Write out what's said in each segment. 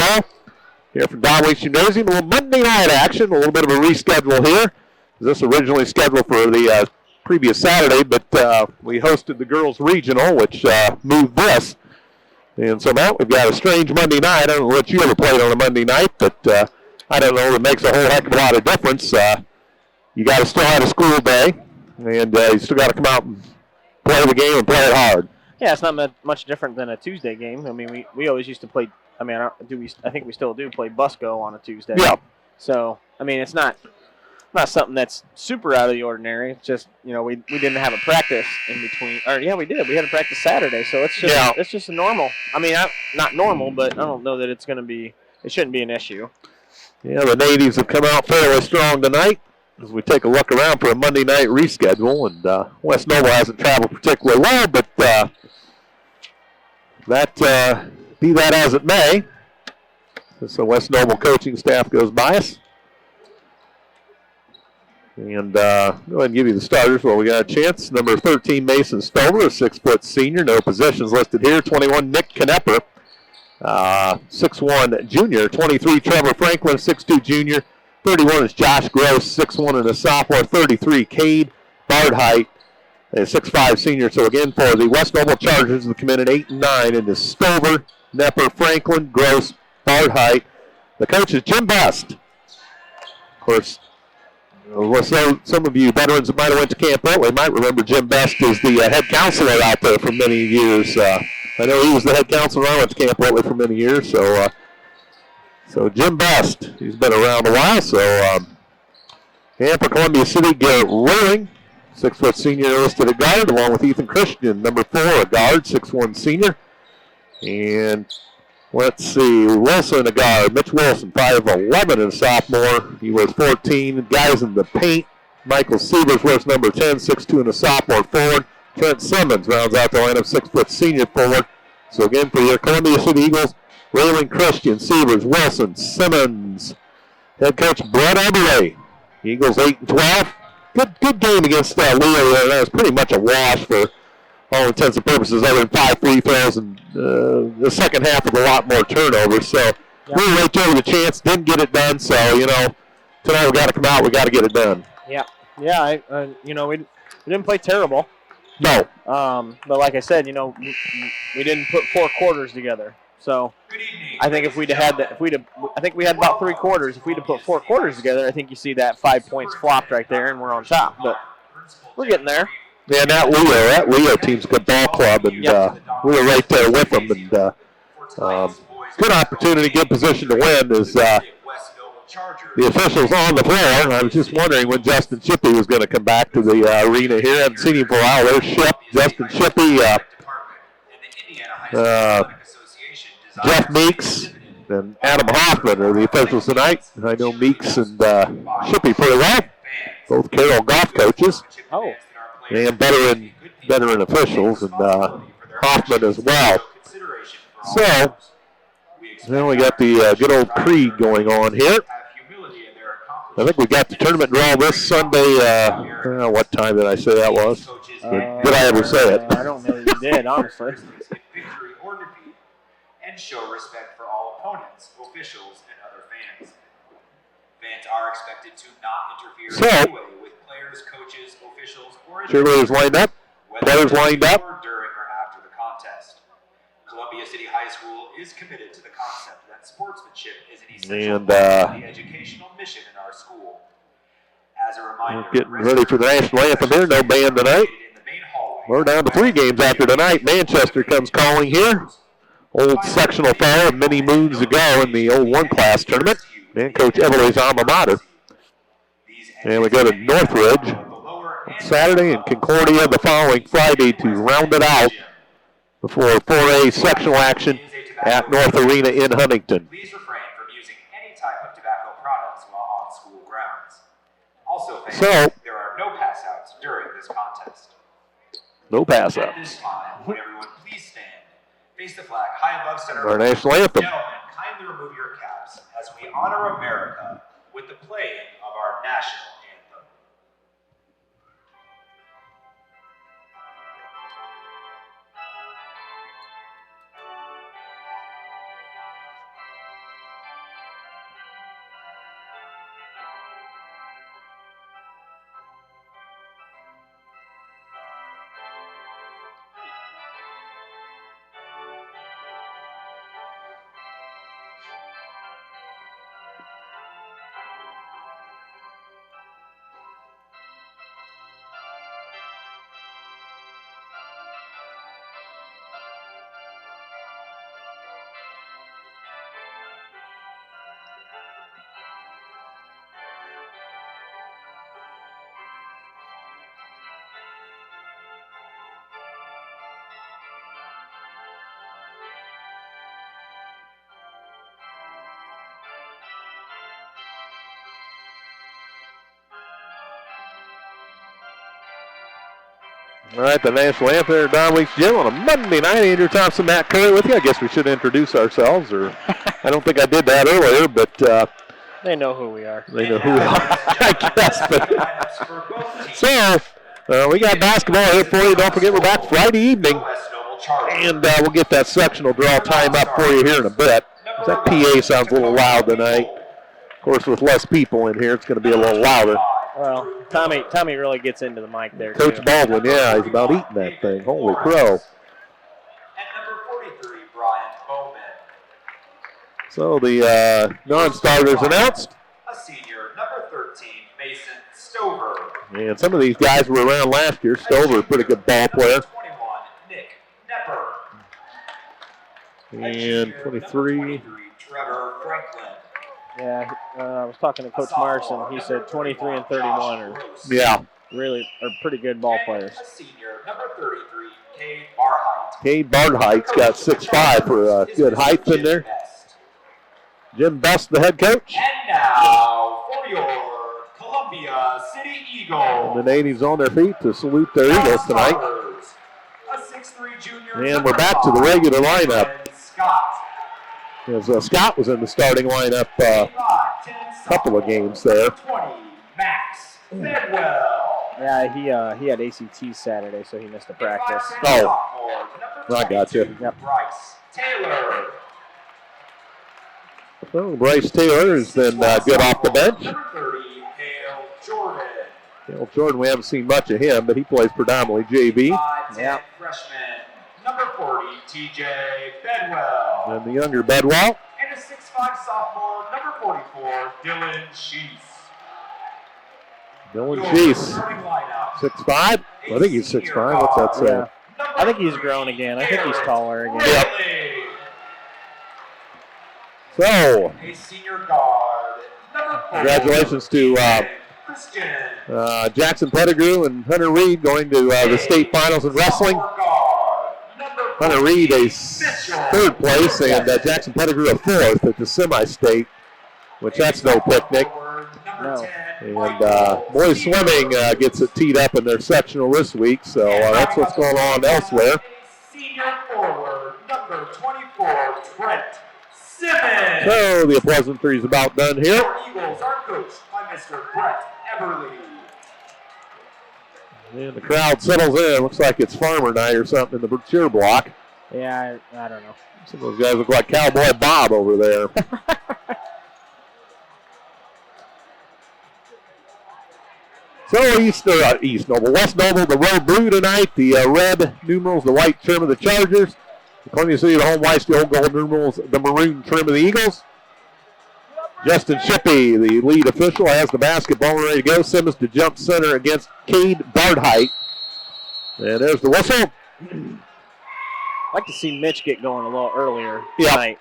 basketball here from Donwich, New Jersey. A little Monday night action, a little bit of a reschedule here. This originally scheduled for the previous Saturday, but we hosted the girls' regional, which moved this. And so now we've got a strange Monday night. I don't know what you ever played on a Monday night, but I don't know. It makes a whole heck of a lot of difference. You got to still have a school day, and you still got to come out and play the game and play it hard. Yeah, it's not much different than a Tuesday game. I mean, we always used to play. I mean, I think we still do play Busco on a Tuesday. Yeah. So I mean, it's not something that's super out of the ordinary. It's just, we didn't have a practice in between. Or yeah, we did. We had a practice Saturday, so it's just a normal. I mean, not normal, but I don't know that it's going to be. It shouldn't be an issue. Yeah, the Natives have come out fairly strong tonight as we take a look around for a Monday night reschedule. And West Noble hasn't traveled particularly well, but that be that as it may. So West Noble coaching staff goes by us. And go ahead and give you the starters while we got a chance. Number 13, Mason Stover, a 6-foot senior. No positions listed here. 21, Nick Knepper, 6'1 junior. 23, Trevor Franklin, 6'2 junior. 31 is Josh Gross, 6'1 and a sophomore. 33, Cade Bardheit, a 6'5 senior. So again, for the West Noble Chargers, we come in at 8 and 9. And the Stover, Knepper, Franklin, Gross, Bardheit. The coach is Jim Best. Of course, some of you veterans that might have went to Camp Bentley might remember Jim Best as the head counselor out there for many years. I know he was the head counselor when I went to Camp Bentley for many years. So Jim Best, he's been around a while. So and for Columbia City, Garrett Roaring, 6-foot senior listed at guard, along with Ethan Christian, number 4, a guard, 6'1 senior. And let's see, Wilson, a guard. Mitch Wilson, 5'11 and a sophomore. He wears 14. Guys in the paint. Michael Sievers wears number 10, 6'2 and a sophomore forward. Trent Simmons rounds out the lineup, 6-foot senior forward. So again, for your Columbia City Eagles, Raylan Christian, Sievers, Wilson, Simmons. Head coach Brett Eberle. Eagles 8 and 12. Good game against Leo. That was pretty much a wash for all intents and purposes, other than 5 free throws, and the second half with a lot more turnovers. So we were right there with a chance, didn't get it done. So, tonight we got to come out, we got to get it done. Yeah. Yeah, we didn't play terrible. No. But like I said, we didn't put 4 quarters together. So I think if I think we had about 3 quarters. If we'd have put 4 quarters together, I think you see that 5 points flopped right there, and we're on top. But we're getting there. Yeah, that Leo team's a good ball club, and we were right there with them. And good opportunity, good position to win is the officials on the floor. I was just wondering when Justin Shippey was going to come back to the arena here. I haven't seen him for a while. There's Ship, Justin Shippey, Jeff Meeks, and Adam Hoffman are the officials tonight. I know Meeks and Shippey pretty well, both Carroll golf coaches. Oh. And veteran officials, and Hoffman as well. So, now we got the good old creed going on here. I think we got the tournament draw this Sunday. What time did I say that was? Did I ever say it? I don't know if you did, honestly. And show respect for all opponents, officials, and other fans. Fans are expected to not interfere in any way with players, coaches, officials, or cheerleaders lined up. Players lined up. During or after the contest. Columbia City High School is committed to the concept that sportsmanship is an essential part of the educational mission in our school. As a reminder, getting ready for the national anthem here. No band tonight. We're down to 3 games after tonight. Manchester comes calling here. Old sectional foul many moons ago in the old 1-class tournament. And Coach Everly's alma mater. And we go to Northridge Saturday and Concordia the following Friday to round it out before 4A sectional action at North Arena in Huntington. Please refrain from using any type of tobacco products while on school grounds. Also, there are no pass-outs during this contest. No pass-outs. At this time, would everyone please stand, face the flag high above center. Our national anthem. Gentlemen, kindly remove your caps as we honor America with the playing of our national anthem. All right, the national anthem at Don Weeks Gym on a Monday night. Andrew Thompson, Matt Curry with you. I guess we should introduce ourselves, or I don't think I did that earlier, but they know who we are. They know who we are, I guess. But so we got basketball here for you. Don't forget we're back Friday evening, and we'll get that sectional draw time up for you here in a bit. That PA sounds a little loud tonight. Of course, with less people in here, it's going to be a little louder. Well, Tommy really gets into the mic there, Coach too. Baldwin, yeah, he's about eating that thing. Holy crow. And number 43, Brian Bowman. So the non-starters announced. A senior, number 13, Mason Stover. And some of these guys were around last year. Stover, a pretty good ball player. 21, Nick Nepper. And 23. Trevor Franklin. Yeah, I was talking to Coach Marson. He said 23 and 31 are pretty good ball players. A senior, number 33, Cade Barheit. Cade Barheight's got 6'5" for good height in there. Jim Best, the head coach. And now for your Columbia City Eagles. And the natives on their feet to salute their Eagles tonight. A 6'3" junior. And we're back to the regular lineup. Scott. As Scott was in the starting lineup a couple of games there. 20, Max Bedwell. Yeah, he had ACT Saturday, so he missed a practice. Oh, I got you. Yep. Bryce Taylor. Well, Bryce Taylor has been good off the bench. Number 30, Hale Jordan. Hale Jordan, we haven't seen much of him, but he plays predominantly JV. Yeah. Freshman. Number 40, TJ Bedwell. And the younger Bedwell. And a 6'5" sophomore, number 44, Dylan Sheese. Dylan Sheese, 6'5". I think he's 6'5". What's that say? Yeah. I think he's grown again. I think he's taller again. Yep. So, A senior guard. Number 4, congratulations to Christian. Jackson Pettigrew and Hunter Reed going to the state finals in wrestling. Hunter Reed a third place, and Jackson Pettigrew a fourth at the semi-state, which that's no picnic. No. And boys swimming gets it teed up in their sectional this week, so that's what's going on elsewhere. Senior forward, number 24, Trent Simmons. So the pleasantry is about done here. Our Eagles are coached by Mr. Brett Everly. And the crowd settles in. Looks like it's farmer night or something in the cheer block. Yeah, I don't know. Some of those guys look like Cowboy Bob over there. So West Noble, the road blue tonight. The red numerals, the white trim of the Chargers. The Columbia City, the home whites, the old gold numerals, the maroon trim of the Eagles. Justin Shippey, the lead official, has the basketball ready to go. Simmons to jump center against Cade Barheit. And there's the whistle. I'd like to see Mitch get going a little earlier tonight.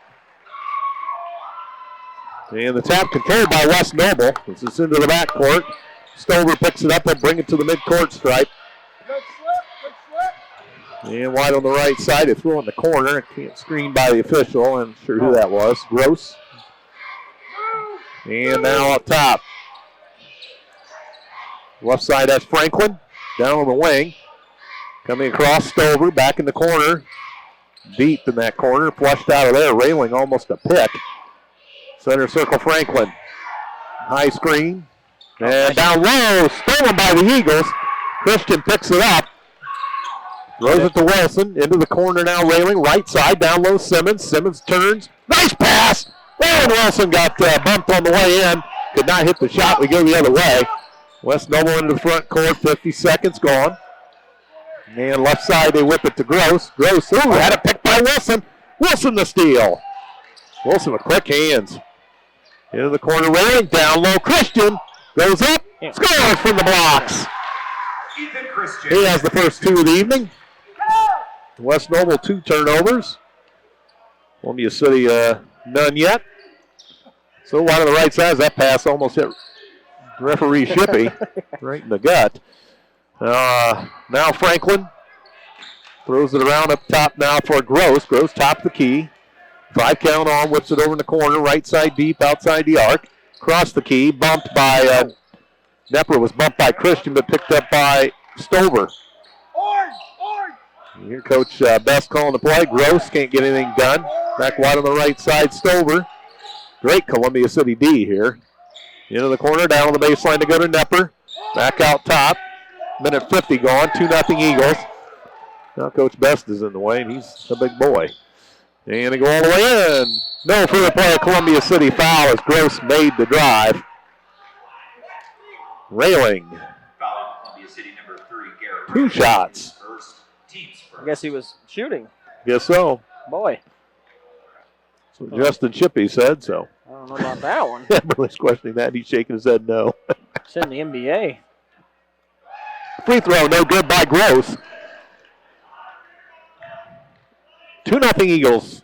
And the tap controlled by West Noble. This is into the backcourt. Stover picks it up and bring it to the midcourt stripe. Good slip. And wide on the right side. They threw in the corner. Can't screen by the official. I'm sure who that was. Gross. And now up top. Left side, that's Franklin. Down on the wing. Coming across, Stover. Back in the corner. Deep in that corner. Flushed out of there. Railing almost a pick. Center circle, Franklin. High screen. And down low. Stolen by the Eagles. Christian picks it up. Throws it to Wilson. Into the corner now, Railing. Right side, down low, Simmons. Simmons turns. Nice pass. And Wilson got bumped on the way in. Could not hit the shot. We go the other way. West Noble into the front court. 50 seconds gone. And left side, they whip it to Gross. Gross, had it picked by Wilson. Wilson the steal. Wilson with quick hands. Into the corner, Railing. Down low, Christian. Goes up. Scores from the blocks. Ethan Christian. He has the first two of the evening. West Noble, 2 turnovers. Columbia City, none yet. So wide on the right side, that pass almost hit referee Shippey right in the gut. Now Franklin throws it around up top now for Gross. Gross top the key. 5 count on, whips it over in the corner. Right side deep, outside the arc. Across the key, bumped by Nepper was bumped by Christian, but picked up by Stover. Here Coach Best calling the play. Gross can't get anything done. Back wide on the right side, Stover. Great Columbia City D here. Into the corner, down on the baseline to go to Nepper. Back out top. Minute 50 gone, 2-0 Eagles. Now Coach Best is in the way, and he's a big boy. And they go all the way in. No further play, a Columbia City foul as Gross made the drive. Railing. Foul Columbia City number 3, Garrett. 2 shots. Team's first. I guess he was shooting. Guess so. Boy. That's what Justin Chippy said, so. I don't know about that one. Everybody's questioning that. He's shaking his head no. It's in the NBA. Free throw, no good by Gross. 2-0 Eagles.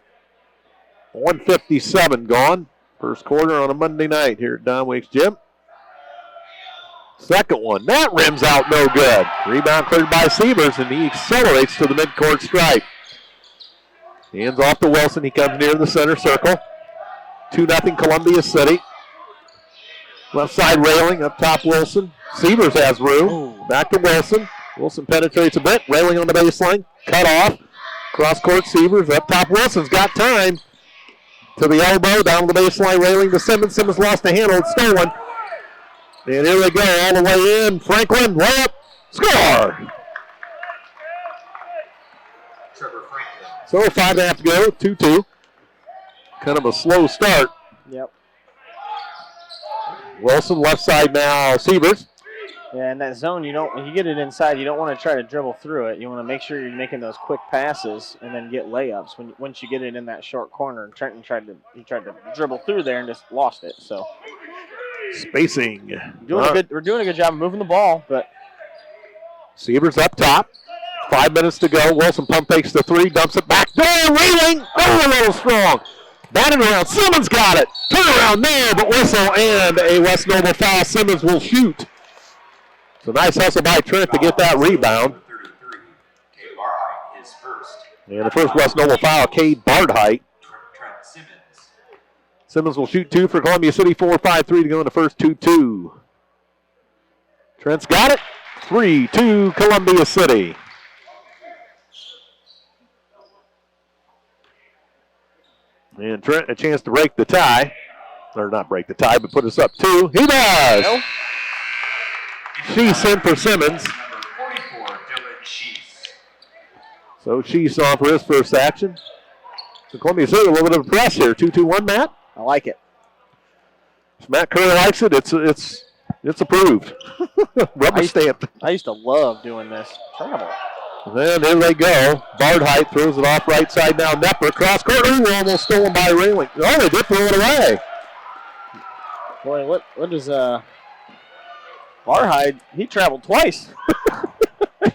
1:57 gone. First quarter on a Monday night here at Don Wake's Gym. Second one, that rims out no good. Rebound cleared by Sievers, and he accelerates to the midcourt stripe. Hands off to Wilson. He comes near the center circle. 2-0 Columbia City. Left side railing, up top Wilson. Sievers has room. Back to Wilson. Wilson penetrates a bit. Railing on the baseline. Cut off. Cross court Sievers. Up top Wilson's got time. To the elbow. Down the baseline. Railing to Simmons. Simmons lost the handle. It's stolen. And here they go all the way in. Franklin, layup. Score! Trevor Franklin. So 5.5 to go. 2-2. Kind of a slow start. Yep. Wilson left side now. Sievers. Yeah, in that zone, when you get it inside, you don't want to try to dribble through it. You want to make sure you're making those quick passes and then get layups. Once you get it in that short corner, Trenton tried to dribble through there and just lost it. So Spacing. we're doing a good job of moving the ball, but Sievers up top. 5 minutes to go. Wilson pump fakes the 3, dumps it back door. Railing. Oh, a little strong. Batted around. Simmons got it. Turn around there, but whistle and a West Noble foul. Simmons will shoot. So nice hustle by Trent to get that rebound. 33, Cade Barhite, his first. And the first West Noble foul, Cade Barhite. Trent Simmons. Simmons will shoot 2 for Columbia City. 4-5-3 to go in the first 2-2. Trent's got it. 3-2 Columbia City. And Trent a chance to break the tie. Or not break the tie, but put us up 2. He does! no. Sheese in for Simmons. Number 44, Dylan Sheese. So Sheese on for his first action. So Columbia City a little bit of a press here. 2-2-1, Matt. I like it. If Matt Curry likes it, it's approved. Rubber stamped. I used to love doing this. Travel. And then there they go. Barhite throws it off right side now. Nepper cross court. Ooh, almost stolen by Railing. Oh, they did throw it away. Boy, what does Barhide? He traveled twice.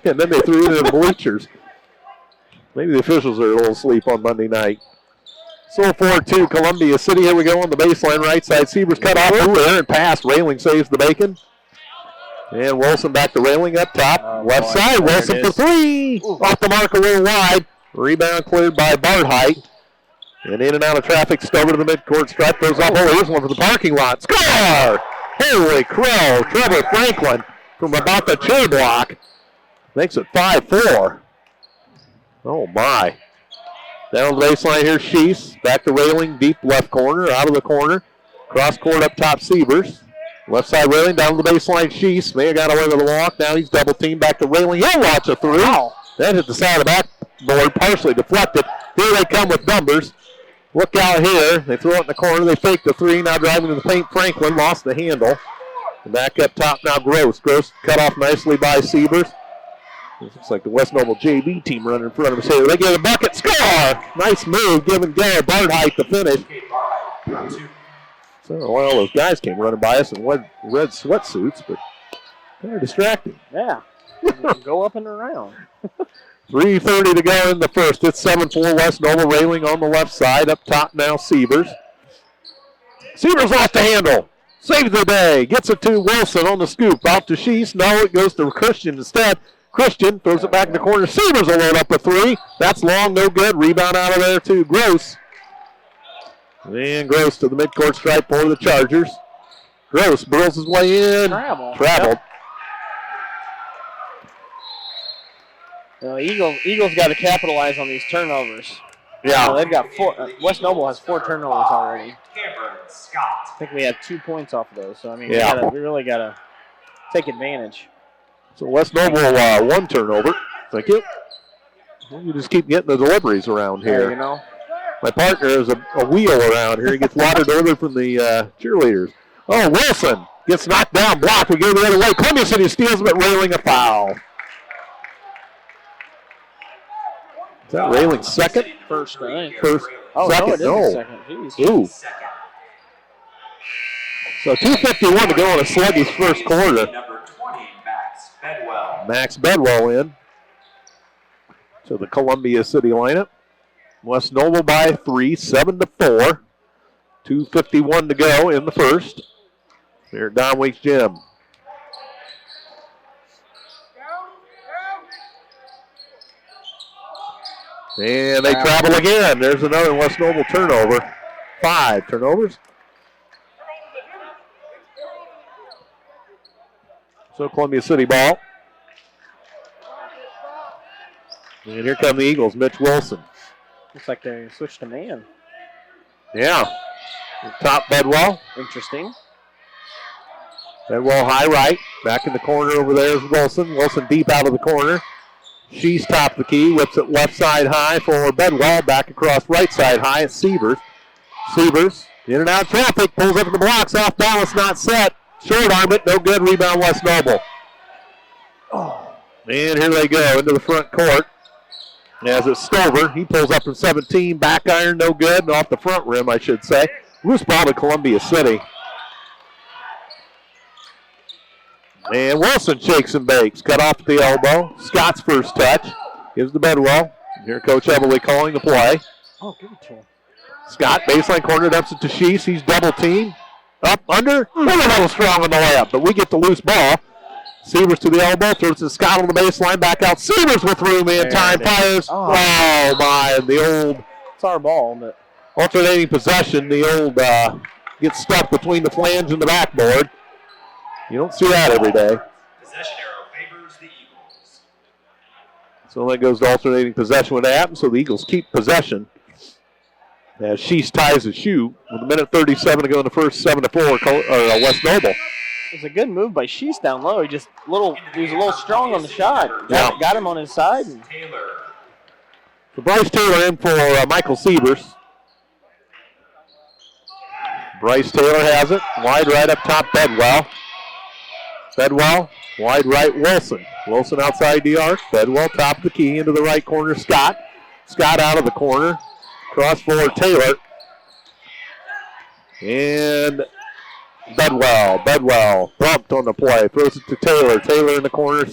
And then they threw it into the bleachers. Maybe the officials are a little asleep on Monday night. So 4-2 Columbia City. Here we go on the baseline right side. Sievers cut off. Ooh, errant pass. Railing saves the bacon. And Wilson back to Railing up top. Left side. Wilson for 3. Ooh. Off the mark a little wide. Rebound cleared by Barhite. And in and out of traffic. Stover to the midcourt stripe. Goes off. Oh, here's one for the parking lot. Score! Holy crow. Trevor Franklin from about the chair block. Makes it 5-4. Oh, my. Down the baseline here, Sheese. Back to Railing, deep left corner, out of the corner. Cross court up top, Sievers. Left side Railing, down the baseline, Sheese. May have got away with a walk. Now he's double teamed back to Railing. He'll watch a through. Wow. That hit the side of the backboard, partially deflected. Here they come with numbers. Look out here. They throw it in the corner. They fake the 3. Now driving to the paint, Franklin lost the handle. And back up top now, Gross. Gross cut off nicely by Sievers. This looks like the West Noble JV team running in front of us here. They get a bucket. Score! Nice move. Give and go. Barhite to finish. So, well, those guys came running by us in red sweatsuits, but kind of distracting. Yeah. Go up and around. 3:30 to go in the first. It's 7-4 West Noble. Railing on the left side. Up top now, Sievers. Sievers lost the handle. Saves the day. Gets it to Wilson on the scoop. Out to Sheese. No, it goes to Christian instead. Christian throws it back in the corner. Sievers will load up a 3. That's long, no good. Rebound out of there to Gross. And Gross to the midcourt stripe for the Chargers. Gross burrows his way in. Traveled. Yep. 3 minutes to go in the first. 7-4 Eagles got to capitalize on these turnovers. Yeah. They've got 4. West Noble has 4 turnovers already. Cameron Scott. I think we had 2 points off of those. So, I mean, Yeah. we really got to take advantage. So West Noble 1 turnover. Thank you. You just keep getting the deliveries around here. You know. My partner is a wheel around here. He gets water delivered from the cheerleaders. Oh, Wilson gets knocked down, blocked. We go the other way. Columbia City steals him at railing, a foul. Is that railing second? First, I think. First. Oh, second. no, it No. isn't second. Jeez. Ooh. So 2:51 to go in a sluggish first quarter. Number 20, Max Bedwell. Max Bedwell in to the Columbia City lineup. West Noble by 3, 7-4. 2:51 to go in the first. Here at Don Weeks Gym. And they travel again. There's another West Noble turnover. 5 turnovers. So Columbia City ball. And here come the Eagles, Mitch Wilson. Looks like they switched to man. Yeah. Top Bedwell. Interesting. Bedwell high right. Back in the corner over there is Wilson. Wilson deep out of the corner. She's top the key. Whips it left side high for Bedwell. Back across right side high. It's Sievers. Sievers in and out of traffic. Pulls up in the blocks. Off balance. Not set. Short arm it. No good. Rebound West Noble. Oh. And here they go into the front court. As it's Stover. He pulls up from 17. Back iron. No good. And off the front rim, I should say. Loose ball to Columbia City. And Wilson shakes and bakes. Cut off at the elbow. Scott's first touch. Gives to Bedwell. Here Coach Everly calling the play. Oh, give it to him. Scott, baseline corner, dumps it to Sheese. He's double teamed. Up, under. A little strong on the layup, but we get the loose ball. Sievers to the elbow. Throws it to Scott on the baseline. Back out. Sievers with room in. Time fires. Oh, my. The old. It's our ball, but. Alternating possession. The old gets stuck between the flange and the backboard. You don't see that every day. Possession arrow favors the Eagles. So that goes to alternating possession when that happens. So the Eagles keep possession. As Sheese ties the shoe with 1:37 to go in the first, 7-4 West Noble. It was a good move by Sheese down low. He was a little strong on the shot. Got him on his side. Taylor. So Bryce Taylor in for Michael Sievers. Bryce Taylor has it. Wide right up top, Bedwell. Bedwell, wide right, Wilson. Wilson outside the arc. Bedwell, top of the key, into the right corner, Scott. Scott out of the corner. Cross forward, Taylor. And Bedwell bumped on the play. Throws it to Taylor. Taylor in the corner.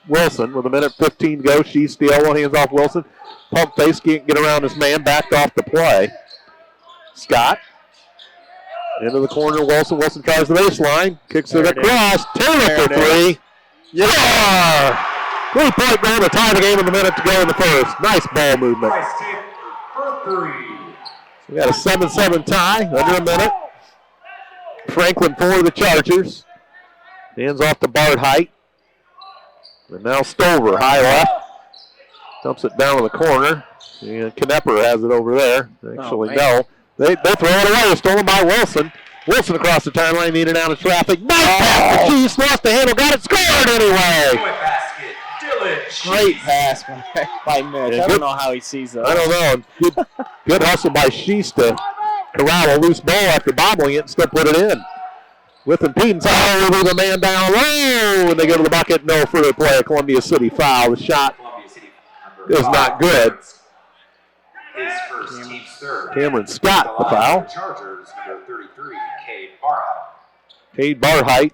Wilson with 1:15 to go. She's the elbow, hands off Wilson. Pump face, can't get around his man. Backed off the play. Scott. Into the corner, Wilson. Wilson tries the baseline. Kicks it across. Taylor for 3. Yeah! 3-point run to tie the game with a minute to go in the first. Nice ball movement. Bryce Taylor for 3. So we got a 7-7 tie, under a minute. Franklin for the Chargers. Hands off to Bart Height. And now Stover, high left. Dumps it down in the corner. And Knepper has it over there. Actually, no. They throw it away. Stolen by Wilson. Wilson across the timeline, needed out of traffic. Nice pass to Cheese. Lost the handle. Got it scored anyway. Basket, Dylan. Great pass by Mitch. I don't know how he sees that. I don't know. Good hustle by Sheese to corral a loose ball after bobbling it and still put it in. With impedance, over the man down low. And they go to the bucket. No further play. A Columbia City foul. The shot is not good. His first team's third. Cameron Scott, the foul. Chargers, number 33, Cade Barheight. Cade Barheight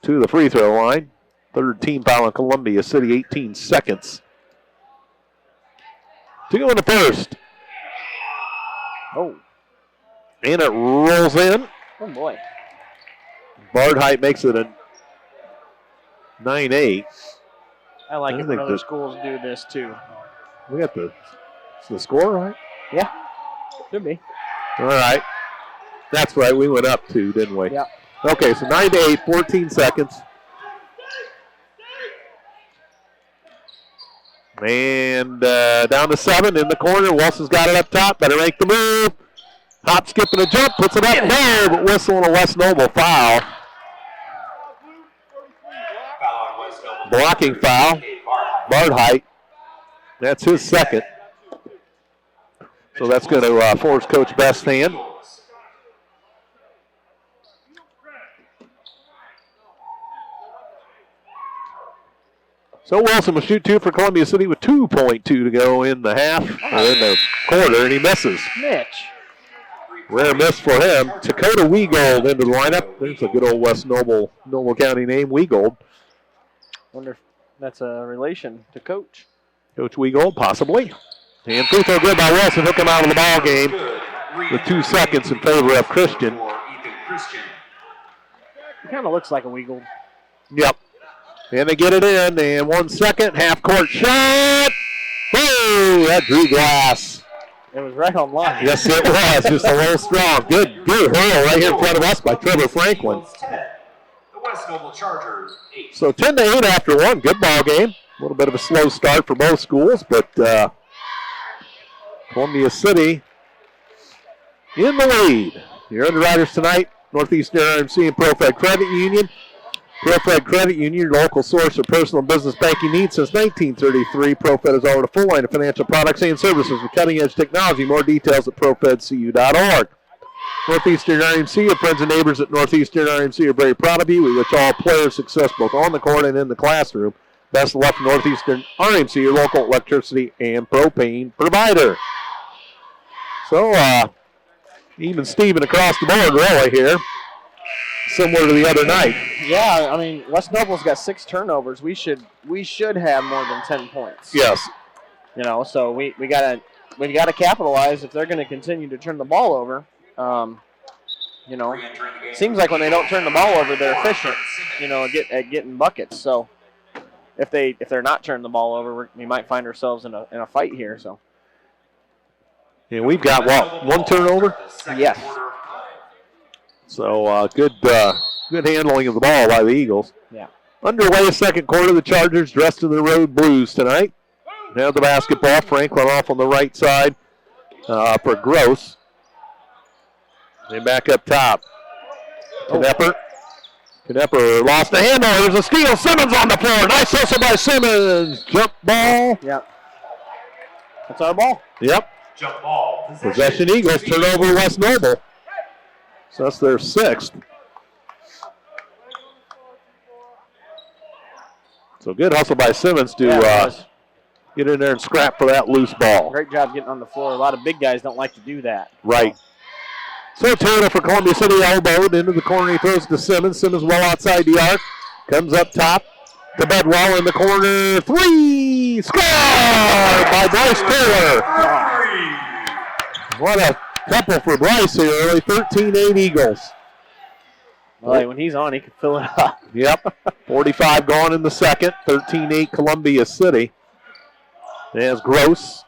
to the free throw line. Third team foul on Columbia City, 18 seconds. To go in the first. Oh. And it rolls in. Oh, boy. Barheight makes it a 9-8. I like it when other schools do this, too. We got the score, right? Yeah, should be. All right. That's right. We went up 2, didn't we? Yeah. Okay, so 9-8, 14 seconds. And down to 7 in the corner. Wilson's got it up top. Better make the move. Hop, skip, and a jump. Puts it up. No, but whistle and a West Noble foul. Blocking foul. Bardhite. That's his second. So that's going to force Coach Best's hand. So Wilson will shoot 2 for Columbia City with 2.2 to go in the half, or in the quarter, and he misses. Mitch. Rare miss for him. Dakota Weegold into the lineup. There's a good old West Noble County name, Weegold. Wonder if that's a relation to Coach. Coach Weegold, possibly. And free throw good by Wilson. He'll come out of the ball game with 2 seconds in favor of Christian. He kind of looks like a Weegold. Yep. And they get it in. And 1 second. Half court shot. Oh, that drew glass. It was right on line. Yes, it was. Just a little strong. Good hurl right here in front of us by Trevor Franklin. The West Noble Chargers 8. So 10-8 after 1. Good ball game. A little bit of a slow start for both schools, but Columbia City in the lead. Your underwriters tonight, Northeastern RMC and ProFed Credit Union. ProFed Credit Union, your local source of personal and business banking needs since 1933. ProFed has offered a full line of financial products and services with cutting-edge technology. More details at profedcu.org. Northeastern RMC, your friends and neighbors at Northeastern RMC are very proud of you. We wish all players success both on the court and in the classroom. Best of luck to Northeastern RMC, your local electricity and propane provider. So, even Steven across the board really here. Similar to the other night. Yeah, I mean, West Noble's got 6 turnovers. We should have more than 10 points. Yes. You know, so we gotta capitalize if they're going to continue to turn the ball over. You know, seems like when they don't turn the ball over, they're efficient. You know, at getting buckets. So if they're not turning the ball over, we might find ourselves in a fight here. So. And we've got what, 1 turnover? Yes. So good handling of the ball by the Eagles. Yeah. Underway second quarter. The Chargers dressed in the road blues tonight. Have the basketball. Franklin off on the right side for Gross. And back up top. Knepper. Knepper lost the handle. There's a steal. Simmons on the floor. Nice hustle by Simmons. Jump ball. Yep. That's our ball. Yep. Jump ball. Possession Eagles turn over West Noble. So that's their 6th. So good hustle by Simmons to get in there and scrap for that loose ball. Great job getting on the floor. A lot of big guys don't like to do that. Right. So Turner for Columbia City elbowed into the corner. He throws to Simmons. Simmons well outside the arc. Comes up top to Bedwell in the corner. 3! Score by Bryce Taylor. What a couple for Bryce here early. 13-8 Eagles. Well, when he's on, he can fill it up. Yep. 45 gone in the second. 13-8 Columbia City. There's Gross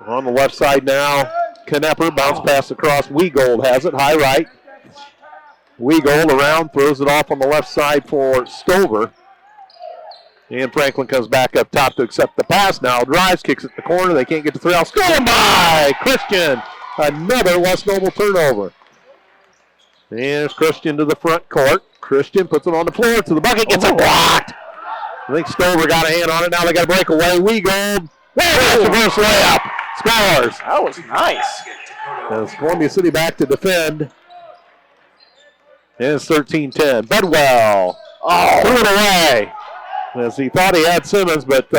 on the left side now. Knepper, bounce pass across. Weegold has it, high right. Weegold around, throws it off on the left side for Stover. And Franklin comes back up top to accept the pass. Now drives, kicks it to the corner. They can't get to 3. Stolen by Christian. Another West Noble turnover. And there's Christian to the front court. Christian puts it on the floor to the bucket, gets it blocked. I think Stover got a hand on it. Now they got to break away. Weegold. That's the first layup. Scores. That was nice. As Columbia City back to defend. And it's 13-10. Bedwell. Threw it away. As he thought he had Simmons, but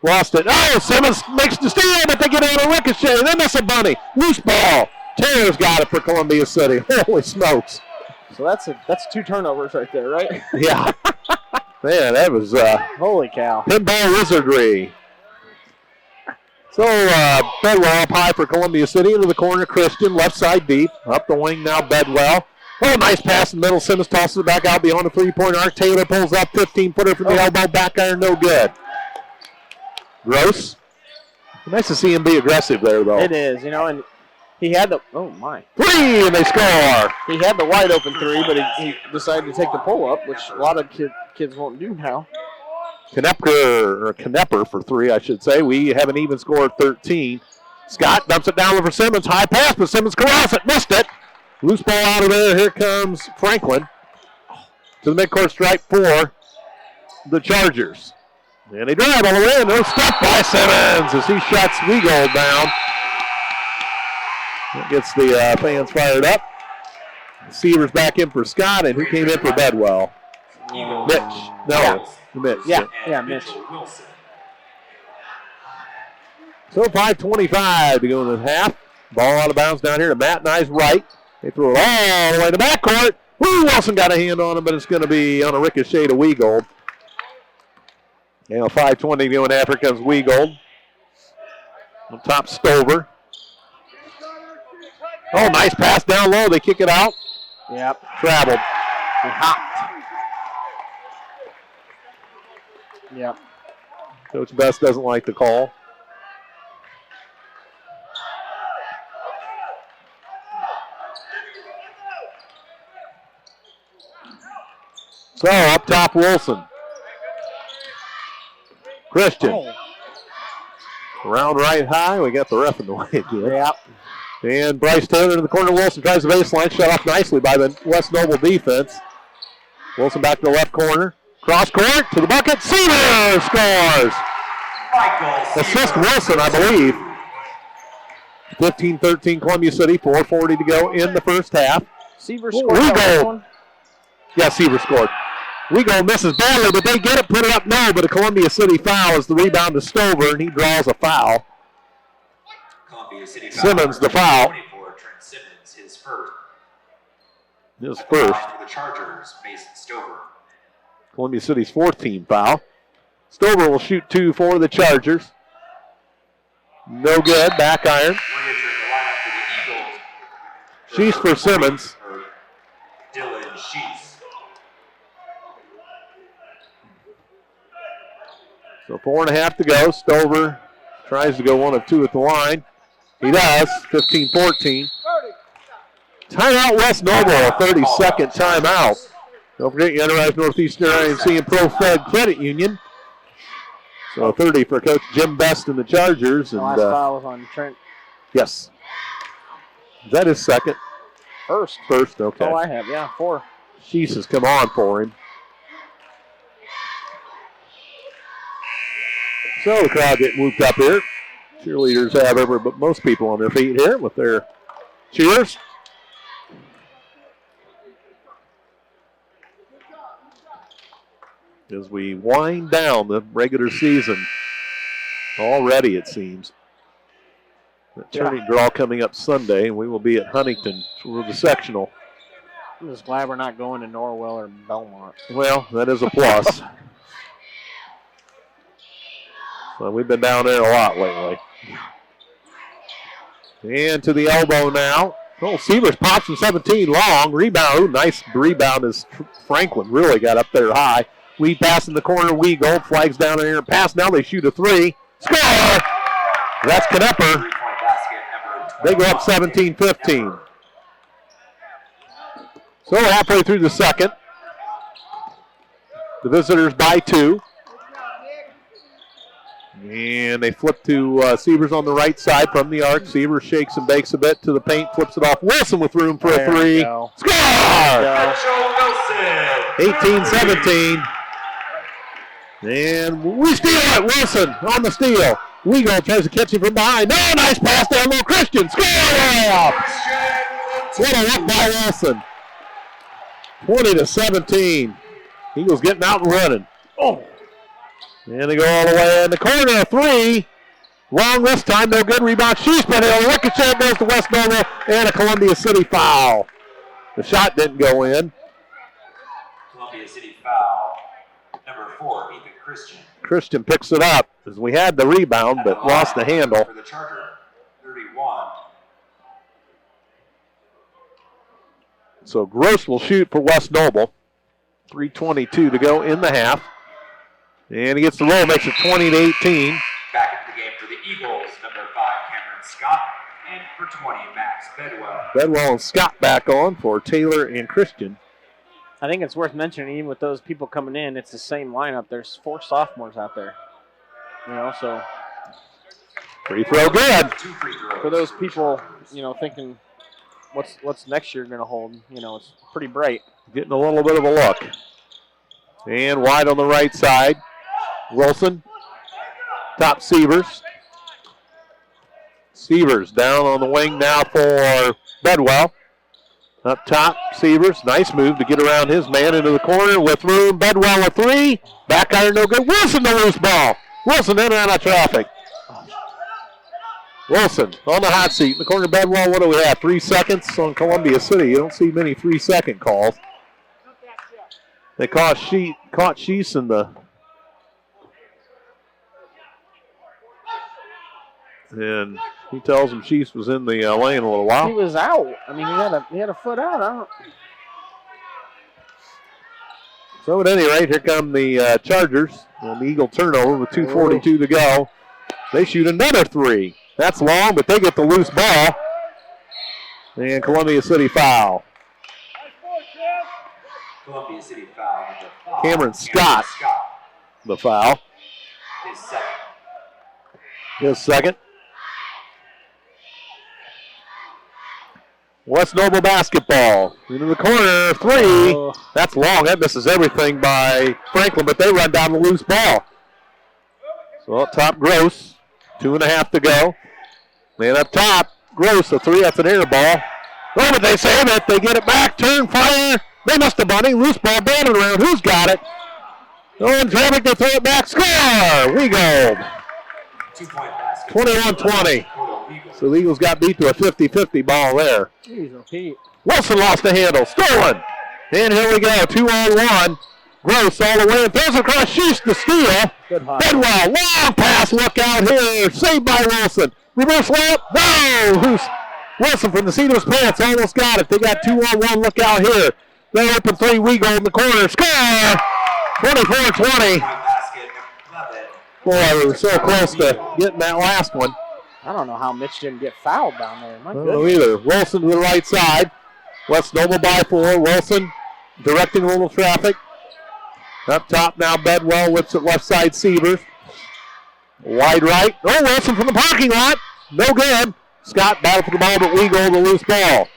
lost it. Oh, Simmons makes the steal, but they get out of ricochet. They miss a bunny. Loose ball. Taylor's got it for Columbia City. Holy smokes. So that's 2 turnovers right there, right? Yeah. Man, that was holy cow. Pinball wizardry. So Bedwell up high for Columbia City into the corner. Christian left side deep. Up the wing now Bedwell. Oh, nice pass in the middle. Simmons tosses it back out beyond the 3-point arc. Taylor pulls up 15-footer from the elbow. Back iron, no good. Gross. Nice to see him be aggressive there, though. It is, you know, and he had the, 3, and they score. He had the wide open 3, but he decided to take the pull up, which a lot of kids won't do now. Knepper for 3, I should say. We have an even score of 13. Scott dumps it down for Simmons. High pass, but Simmons corrals it. Missed it. Loose ball out of there. Here comes Franklin to the midcourt stripe for the Chargers. And they drive all the way, and no stop by Simmons as he shuts Weagold down. That gets the fans fired up. Seavers back in for Scott, and who came in for Bedwell? Mitch. No, Mitch. Yeah, Mitch. So 5:25 to go in the half. Ball out of bounds down here to Matt Nye's right. They throw it all the way to backcourt. Woo, Wilson got a hand on him, but it's going to be on a ricochet to Weagold. 5:20 to go in half. Here comes Weagold. On top, Stover. Oh, nice pass down low. They kick it out. Yep. Traveled. He hopped. Yep. Coach Best doesn't like the call. So, up top, Wilson. Christian. Oh. Around right high. We got the ref in the way again. Yep. And Bryce Taylor to the corner. Wilson tries the baseline. Shut off nicely by the West Noble defense. Wilson back to the left corner. Cross court to the bucket. Seaver scores. Assist Wilson, I believe. 15-13 Columbia City. 4:40 to go in the first half. Seaver scored that one. Yeah, Seaver scored. Weagold misses badly, but they get it, put it up. No, but a Columbia City foul is the rebound to Stover, and he draws a foul. Columbia City Simmons the foul. 24, Trent Simmons, his first. His first. For the Chargers, Mason Stover. Columbia City's 4th team foul. Stover will shoot 2 for the Chargers. No good. Back iron. Sheesh for Simmons. Dylan Sheets. So 4.5 to go. Stover tries to go 1 of 2 at the line. He does. 15-14. Timeout West Noble. A 30-second timeout. Don't forget you underwrite Northeastern IMC and Pro-Fed Credit Union. So 30 for Coach Jim Best and the Chargers. The And, last foul was on Trent. Yes. Is that his second? First. First, okay. Oh, I have, yeah, 4. Sheesh has come on for him. So the crowd getting whooped up here. Cheerleaders have but most people on their feet here with their cheers. As we wind down the regular season already, it seems. The tournament draw coming up Sunday, and we will be at Huntington for the sectional. I'm just glad we're not going to Norwell or Belmont. Well, that is a plus. So we've been down there a lot lately. And to the elbow now. Oh, Seavers pops from 17 long. Rebound. Ooh, nice rebound as Franklin really got up there high. We pass in the corner. Weagold flags down in here and pass. Now they shoot a 3. Score! That's Knepper. They go up 17-15. So halfway through the second. The visitors by 2. And they flip to Seavers on the right side from the arc. Seavers shakes and bakes a bit to the paint, flips it off. Wilson with room for a 3. Score! 18-17. And we steal it. Wilson on the steal. Weagold tries to catch him from behind. No, nice pass down low. Christian. Score! What a look by Wilson. 20-17. Eagles getting out and running. Oh. And they go all the way in the corner. 3. Wrong this time. No good rebound. Sheesh, but a ricochet goes to West Noble and a Columbia City foul. The shot didn't go in. Columbia City foul. Number 4, Ethan Christian. Christian picks it up as we had the rebound but lost the handle. For the Charger, 31. So Gross will shoot for West Noble. 3:22 to go in the half. And he gets the roll, makes it 20-18. Back into the game for the Eagles, number 5, Cameron Scott, and for 20, Max Bedwell. Bedwell and Scott back on for Taylor and Christian. I think it's worth mentioning, even with those people coming in, it's the same lineup. There's 4 sophomores out there. You know, so. Free throw good. For those people, you know, thinking what's next year going to hold, you know, it's pretty bright. Getting a little bit of a look. And wide on the right side. Wilson. Top Severs. Severs down on the wing now for Bedwell. Up top, Severs. Nice move to get around his man into the corner with room. Bedwell a 3. Back iron no good. Wilson the loose ball. Wilson in and out of traffic. Wilson on the hot seat in the corner. Bedwell, what do we have? 3 seconds on Columbia City. You don't see many 3-second calls. They caught Sheese in the. And he tells him Sheese was in the lane a little while. He was out. I mean, he had a foot out. So at any rate, here come the Chargers on the Eagle turnover with 2:42 to go. They shoot another 3. That's long, but they get the loose ball. And Columbia City foul. Columbia City foul number 5. Cameron Scott, the foul. His second. West Noble basketball. Into the corner, 3. That's long. That misses everything by Franklin, but they run down the loose ball. So up top, Gross. 2.5 to go. Man up top, Gross, a 3. That's an air ball. Oh, but they save it. They get it back. Turn, fire. They must have bunny. Loose ball banding around. Who's got it? Oh, in traffic, they throw it back. Score! We go. 2-point basket. 21-20. So the Eagles got beat to a 50-50 ball there. Wilson lost the handle. Stolen. And here we go. 2-on-1. Gross all the way and throws across Sheese to steal. Bedwell, long pass. Look out here. Saved by Wilson. Reverse layup. No! Who's Wilson from the seat of his pants almost got it. They got 2-on-1. Look out here. They open 3. We go in the corner. Score! 24-20. Boy, we were so close to getting that last one. I don't know how Mitch didn't get fouled down there. I don't know either. Wilson to the right side. West Noble by 4. Wilson directing a little traffic. Up top now, Bedwell whips it left side, Severs. Wide right. Oh, Wilson from the parking lot. No good. Scott battled for the ball, but we go the loose ball.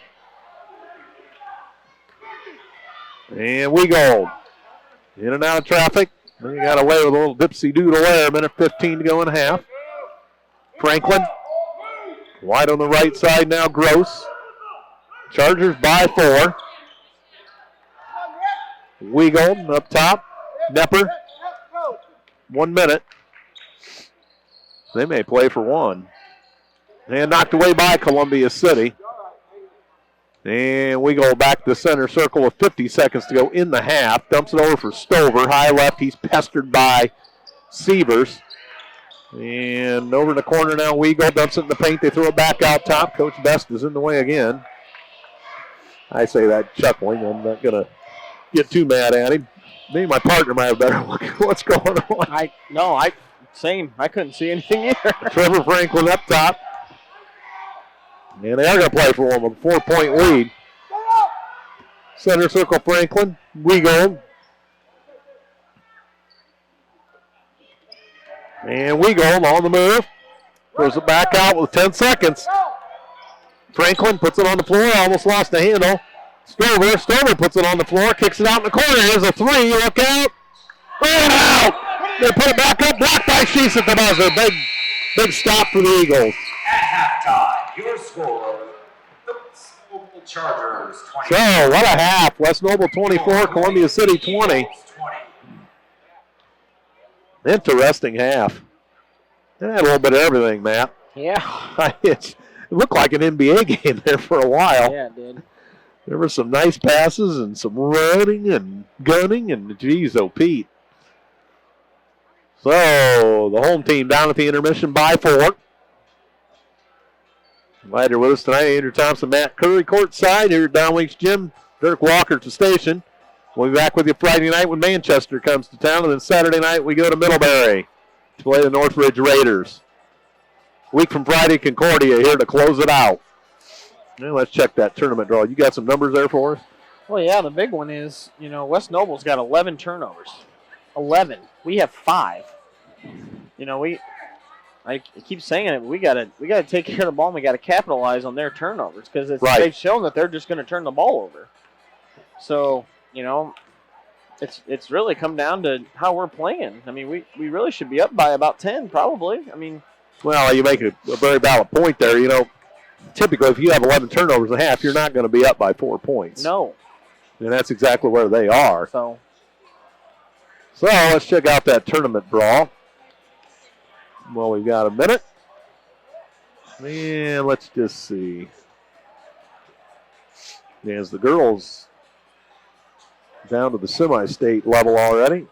And we go. In and out of traffic. Then you got away with a little dipsy doodle there. 1:15 to go in half. Franklin. Wide on the right side now, Gross. Chargers by 4. Weagle up top. Nepper. 1 minute. They may play for 1. And knocked away by Columbia City. And we go back to the center circle with 50 seconds to go in the half. Dumps it over for Stover. High left. He's pestered by Severs. And over in the corner now, Weagle dumps it in the paint. They throw it back out top. Coach Best is in the way again. I say that chuckling. I'm not going to get too mad at him. Maybe my partner might have better look at what's going on. Same. I couldn't see anything either. Trevor Franklin up top. And they are going to play for him with a 4-point lead. Center circle, Franklin. Weagle. And Weagle on the move. Throws it back out with 10 seconds. Franklin puts it on the floor. Almost lost the handle. Stover puts it on the floor. Kicks it out in the corner. Here's a 3. Look out. Ran out. They put it back up. Blocked by Sheese at the buzzer. Big stop for the Eagles. At halftime, your score, the Noble Chargers 20. So, what a half. West Noble 24, Columbia City 20. Interesting half. It had a little bit of everything, Matt. Yeah. It looked like an NBA game there for a while. Yeah, it did. There were some nice passes and some running and gunning and, geez, oh, Pete. So, the home team down at the intermission by 4. Glad you're with us tonight. Andrew Thompson, Matt Curry, courtside here at Downwinks Gym. Dirk Walker to station. We'll be back with you Friday night when Manchester comes to town, and then Saturday night we go to Middlebury to play the Northridge Raiders. Week from Friday, Concordia here to close it out. Now let's check that tournament draw. You got some numbers there for us? Well, yeah, the big one is, West Noble's got 11 turnovers. 11. We have 5. I keep saying it, but we gotta take care of the ball and we gotta capitalize on their turnovers because they've shown that they're just gonna turn the ball over. So, it's really come down to how we're playing. I mean, we really should be up by about 10, probably. I mean, well, you make a very valid point there. Typically, if you have 11 turnovers and a half, you're not going to be up by 4 points. No. And that's exactly where they are. So let's check out that tournament brawl. Well, we've got a minute. And let's just see. As the girls down to the semi-state level already.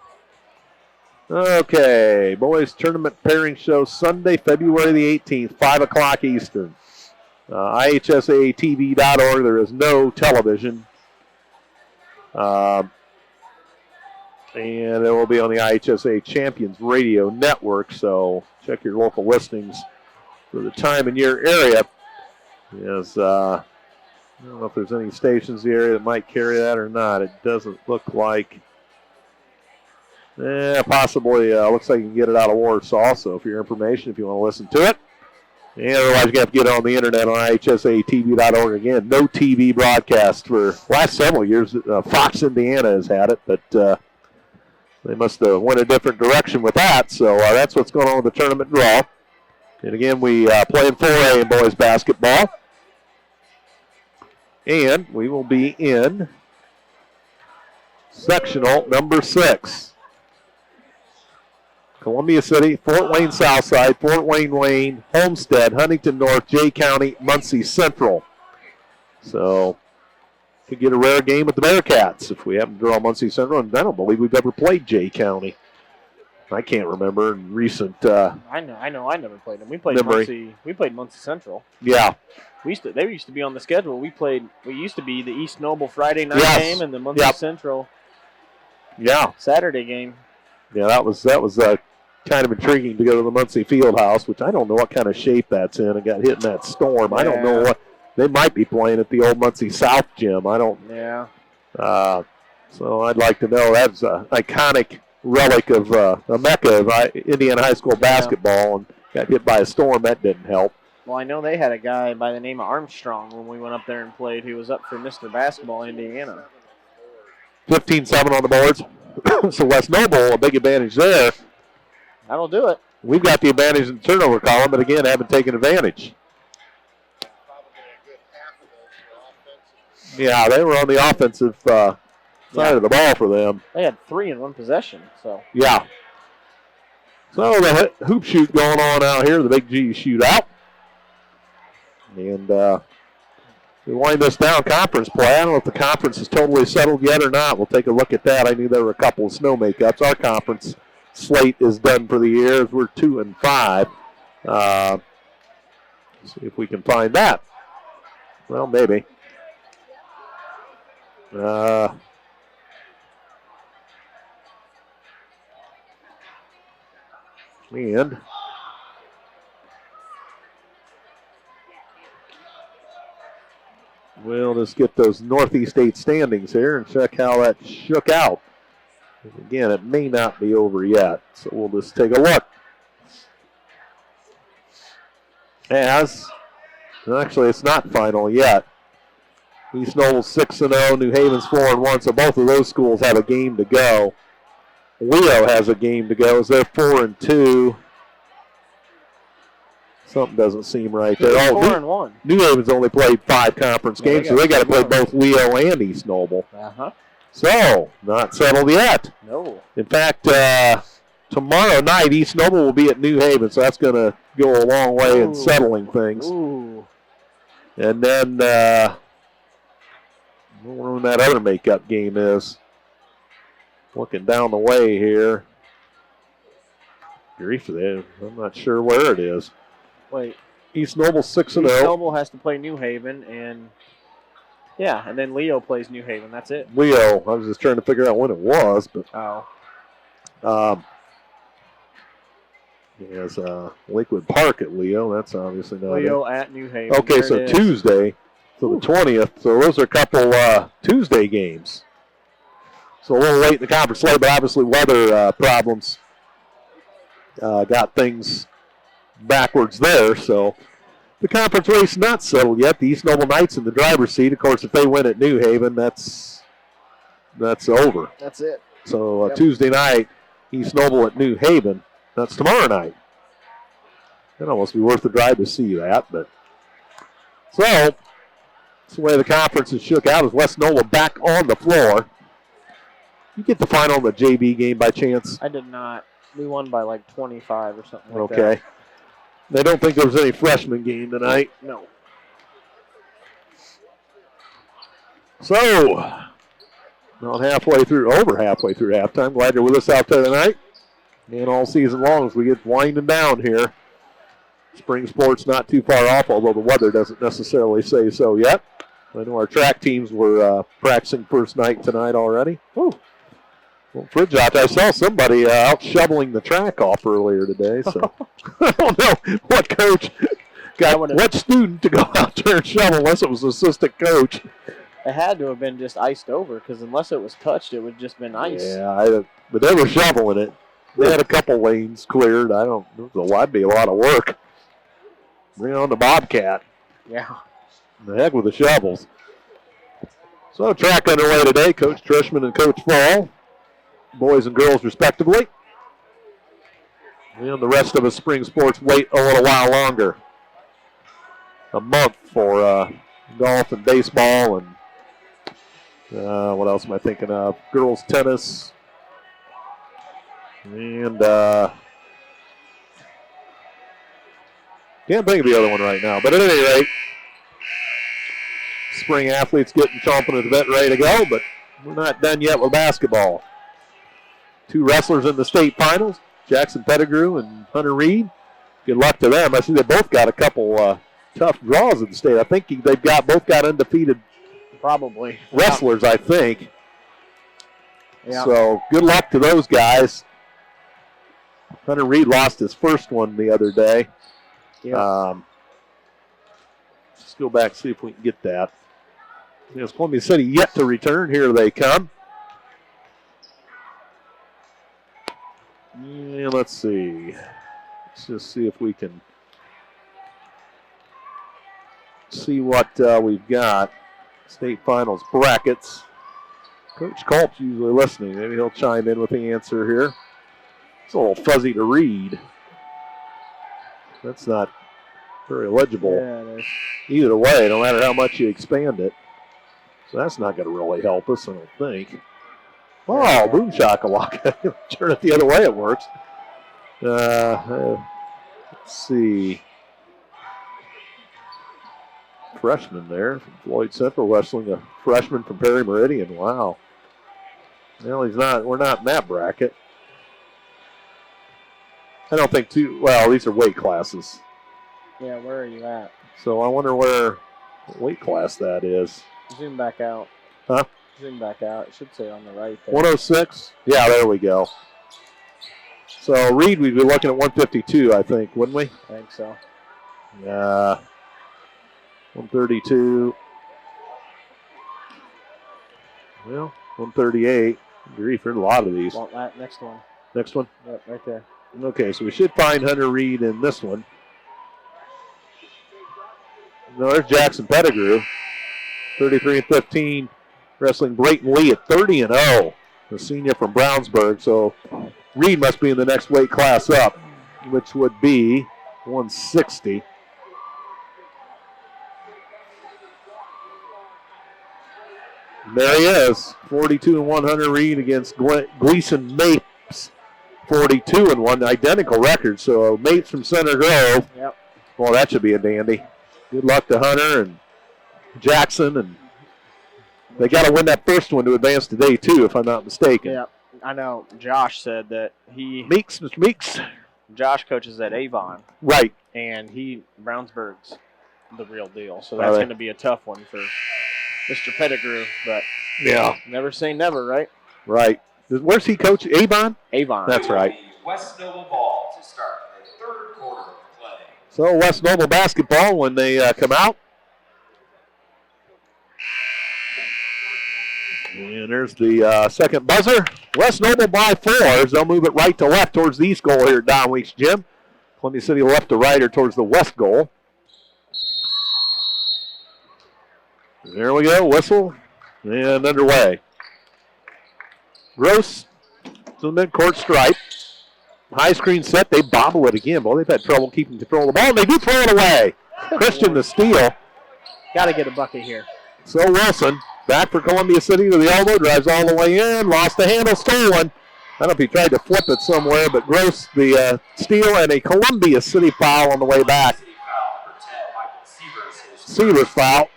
Okay, boys tournament pairing show Sunday, February the 18th, 5 o'clock Eastern. IHSATV.org. There is no television. And it will be on the IHSA Champions Radio Network, so check your local listings for the time in your area. As, I don't know if there's any stations in the area that might carry that or not. It doesn't look like. Possibly looks like you can get it out of Warsaw, so for your information, if you want to listen to it. And otherwise, you have to get it on the internet on IHSATV.org. Again, no TV broadcast for the last several years. Fox Indiana has had it, but they must have went a different direction with that. So that's what's going on with the tournament draw. And again, we play in 4A in boys basketball. And we will be in sectional number 6. Columbia City, Fort Wayne Southside, Fort Wayne, Homestead, Huntington North, Jay County, Muncie Central. So could get a rare game with the Bearcats if we happen to draw Muncie Central. And I don't believe we've ever played Jay County. I can't remember in recent. I know. I never played them. We played Muncie. We played Muncie Central. Yeah. They used to be on the schedule. We used to be the East Noble Friday night game and the Muncie Central. Yeah. Saturday game. Yeah, that was kind of intriguing to go to the Muncie Fieldhouse, which I don't know what kind of shape that's in. It got hit in that storm. Yeah. I don't know what they might be playing at the old Muncie South gym. I don't. Yeah. So I'd like to know. That's an iconic relic of a mecca of Indiana high school basketball, and got hit by a storm. That didn't help. Well, I know they had a guy by the name of Armstrong when we went up there and played who was up for Mr. Basketball Indiana. 15-7 on the boards. So West Noble, a big advantage there. That'll do it. We've got the advantage in the turnover column, but again, haven't taken advantage. Yeah, they were on the offensive side of the ball for them. They had 3 in one possession. So yeah. So the hoop shoot going on out here, the Big G shootout. And we wind this down conference play. I don't know if the conference is totally settled yet or not. We'll take a look at that. I knew there were a couple of snow makeups. Our conference slate is done for the year. We're 2-5. See if we can find that. Well, maybe. And we'll just get those Northeast 8 standings here and check how that shook out. Again, it may not be over yet, so we'll just take a look. Actually, it's not final yet. East Noble's 6-0, New Haven's 4-1, so both of those schools have a game to go. Leo has a game to go, as they're 4-2. Something doesn't seem right there. 4-1. New Haven's only played 5 conference games, so they got to play both Leo and East Noble. Uh-huh. So, not settled yet. No. In fact, tomorrow night, East Noble will be at New Haven, so that's going to go a long way in settling things. Ooh. And then, I don't know when that other makeup game is. Looking down the way here. Grief, I'm not sure where it is. Wait. East Noble 6-0. East Noble has to play New Haven, and then Leo plays New Haven. That's it. Leo. I was just trying to figure out when it was, but he has Lakewood Park at Leo. That's obviously not Leo it. at New Haven. Okay, so Tuesday, So the 20th. So those are a couple Tuesday games. So a little late in the conference slate, but obviously weather problems got things backwards there. So the conference race not settled yet. The East Noble Knights in the driver's seat. Of course, if they win at New Haven, that's over. That's it. So Tuesday night, East Noble at New Haven. That's tomorrow night. It'd almost be worth the drive to see that. But so that's the way the conference is shook out. Is West Noble back on the floor? You get the final in the JV game by chance? I did not. We won by like 25 or something like that. Okay. They don't think there was any freshman game tonight. No. So, about over halfway through halftime. Glad you're with us out there tonight. And all season long as we get winding down here. Spring sports not too far off, although the weather doesn't necessarily say so yet. I know our track teams were practicing first night tonight already. Woo. Well, Fridge, I saw somebody out shoveling the track off earlier today, so I don't know what coach got what student to go out there and shovel unless it was assistant coach. It had to have been just iced over because unless it was touched, it would have just been ice. Yeah, but they were shoveling it. They had a couple lanes cleared. That'd be a lot of work. Bring on the Bobcat. Yeah. The heck with the shovels. So track underway today. Coach Trishman and Coach Fall. Boys and girls respectively. And the rest of us spring sports wait a little while longer. A month for golf and baseball and what else am I thinking of? Girls tennis. And can't think of the other one right now. But at any rate, spring athletes chomping at the bit, ready to go. But we're not done yet with basketball. Two wrestlers in the state finals, Jackson Pettigrew and Hunter Reed. Good luck to them. I see they both got a couple tough draws in the state. I think they've both got undefeated probably wrestlers, I think. Yeah. So good luck to those guys. Hunter Reed lost his first one the other day. Yeah. Let's go back and see if we can get that. There's Columbia City yet to return. Here they come. Yeah, let's see. Let's just see if we can see what we've got. State finals brackets. Coach Culp's usually listening. Maybe he'll chime in with the answer here. It's a little fuzzy to read. That's not very legible. Yeah, it is. Either way, no matter how much you expand it. So that's not going to really help us, I don't think. Oh, boom shakalaka. Turn it the other way, it works. Let's see. Freshman there from Floyd Central wrestling a freshman from Perry Meridian. Wow. Well, we're not in that bracket. I don't think these are weight classes. Yeah, where are you at? So I wonder what weight class that is. Zoom back out. Huh? Zoom back out. It should say on the right there. 106? Yeah, there we go. So Reed, we'd be looking at 152, I think, wouldn't we? I think so. 132. Well, 138. Grief, there's a lot of these. Well, that next one. Next one? Yep, right there. Okay, so we should find Hunter Reed in this one. No, there's Jackson Pettigrew. 33-15. Wrestling Brayton Lee at 30-0. The senior from Brownsburg. So Reed must be in the next weight class up, which would be 160. And there he is. 42-1 Hunter Reed against Gleason Mapes. 42-1. Identical record. So Mapes from Center Grove. Yep. Well, that should be a dandy. Good luck to Hunter and Jackson, and they got to win that first one to advance to day two, if I'm not mistaken. Yeah, I know. Josh said that Mr. Meeks. Josh coaches at Avon. Right. And Brownsburg's the real deal. So that's going to be a tough one for Mr. Pettigrew. But yeah, never say never, right? Right. Where's he coach? Avon? Avon. That's right. West Noble ball to start the third quarter of play. So West Noble basketball when they come out. And there's the second buzzer. West Noble by 4 as they'll move it right to left towards the east goal here at Don Weeks Gym. Columbia City left to right or towards the west goal. There we go, whistle, and underway. Gross to the midcourt stripe. High screen set, they bobble it again. Boy, they've had trouble keeping control of the ball, and they do throw it away. Christian the steal. Got to get a bucket here. So Wilson, back for Columbia City to the elbow, drives all the way in, lost the handle, stolen. I don't know if he tried to flip it somewhere, but Gross the steal and a Columbia City foul on the way back. Severs foul.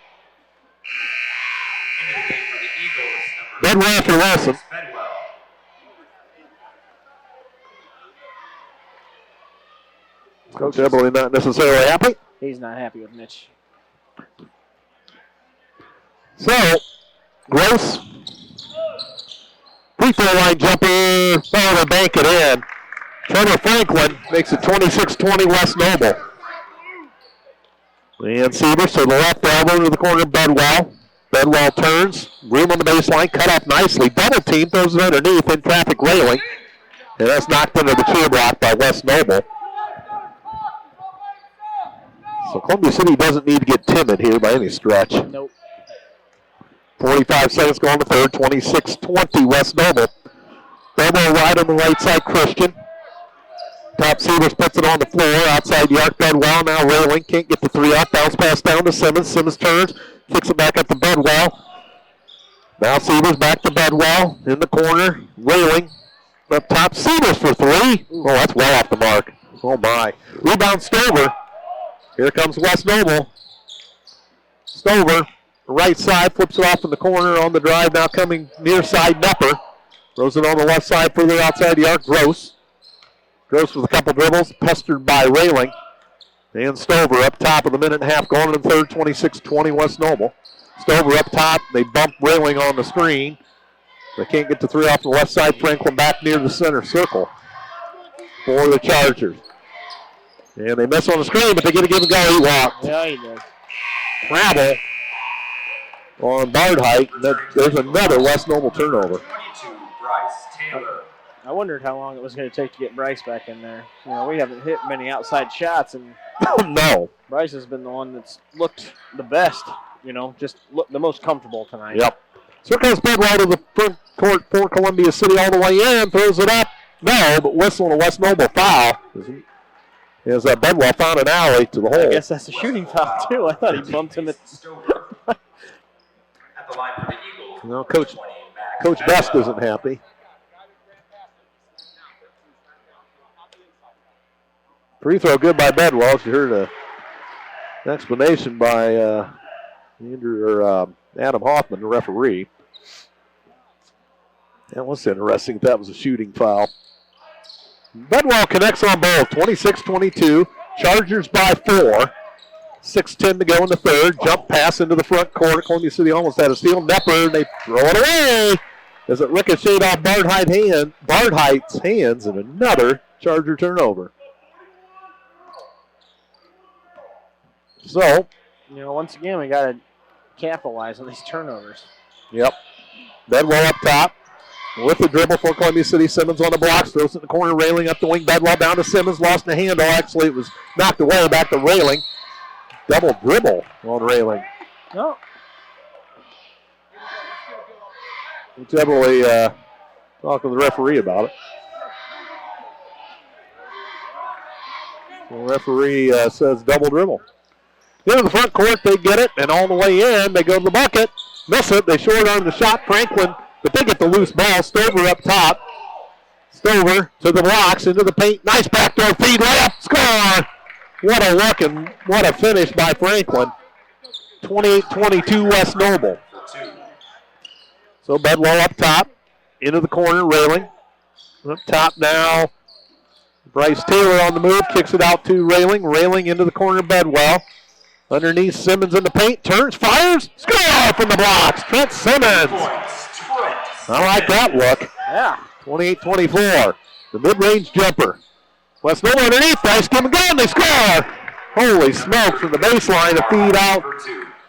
Bedwell after Wilson. Coach Eberle not necessarily happy. He's not happy with Mitch. So, Gross, free throw line jumper, to bank it in. Trevor Franklin makes it 26-20 West Noble. And Severs to the left elbow to the corner of Bedwell. Bedwell turns, room on the baseline, cut off nicely. Double team, throws it underneath in traffic railing. And that's knocked into the cheer block by West Noble. So Columbia City doesn't need to get timid here by any stretch. Nope. 45 seconds going to third, 26-20 West Noble. Bedwell right on the right side, Christian. Top Severs puts it on the floor, outside the arc, Bedwell, now railing, can't get the three up, bounce pass down to Simmons. Simmons turns, kicks it back up to Bedwell. Now Severs back to Bedwell, in the corner, railing. Up top, Severs for three. Oh, that's well off the mark. Oh my. Rebound Stover. Here comes West Noble. Stover, right side, flips it off in the corner on the drive, now coming near side, Nepper. Throws it on the left side, further outside the arc, Gross. Gross with a couple dribbles, pestered by Railing. And Stover up top of the minute and a half, going in the third, 26-20 West Noble. Stover up top, they bump Railing on the screen. They can't get the three off the left side, Franklin back near the center circle for the Chargers. And they miss on the screen, but they get a give and go. He walked. Yeah, he did. Travel on Bardhite. There's another West Noble turnover. 22, Bryce Taylor. I wondered how long it was going to take to get Bryce back in there. You know, we haven't hit many outside shots, and No. Bryce has been the one that's looked the best, you know, just looked the most comfortable tonight. Yep. So here comes Bedwell to the front court for Columbia City all the way in. Throws it up. No, but whistle and a West Noble foul. As Bedwell found an alley to the hole. I guess that's a shooting foul, too. I thought he bumped him at the line for the Eagles. No, Coach Best isn't happy. Free throw good by Bedwell. You heard an explanation by Adam Hoffman, the referee. That was interesting. That was a shooting foul. Bedwell connects on both, 26-22. Chargers by 4. 6:10 to go in the third. Jump pass into the front court. Columbia City almost had a steal. Nepper, and they throw it away as it ricocheted off Bardhite's hands, and another Charger turnover. So, you know, once again, we got to capitalize on these turnovers. Yep. Bedwell up top. With the dribble for Columbia City. Simmons on the blocks. Throws it in the corner. Railing up the wing. Bedwell down to Simmons. Lost the handle. Actually, it was knocked away. Back to Railing. Double dribble on Railing. No. It's Eberle talking to the referee about it. The referee says double dribble. Into the front court, they get it, and all the way in, they go to the bucket. Miss it. They short arm the shot. Franklin, but they get the loose ball. Stover up top. Stover to the blocks, into the paint. Nice backdoor feed, layup, score! What a look and what a finish by Franklin. 28-22 West Noble. So Bedwell up top, into the corner, Railing. Up top now, Bryce Taylor on the move, kicks it out to Railing. Railing into the corner, Bedwell. Underneath, Simmons in the paint, turns, fires, score from the blocks. Trent Simmons. I like that look. Yeah. 28-24. The mid-range jumper. West Noble underneath, Bryce give and go, and they score. Holy smoke, from the baseline, a feed out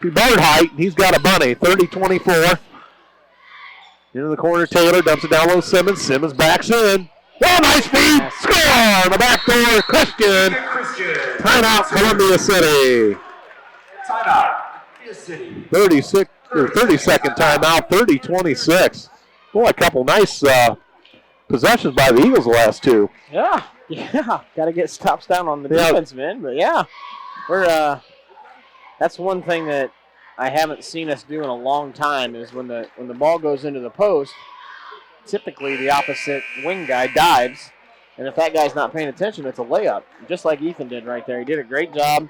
to Bardhite. He's got a bunny, 30-24. Into the corner, Taylor dumps it down low. Simmons. Simmons backs in. Oh, nice feed. Score on the back door. Christian. Timeout, Columbia City. Timeout, Columbia City. 30-second timeout, 30-26. Boy, a couple nice possessions by the Eagles the last two. Yeah. Got to get stops down on the defensive end, but yeah, we're. That's one thing that I haven't seen us do in a long time is when the ball goes into the post, typically the opposite wing guy dives, and if that guy's not paying attention, it's a layup, just like Ethan did right there. He did a great job,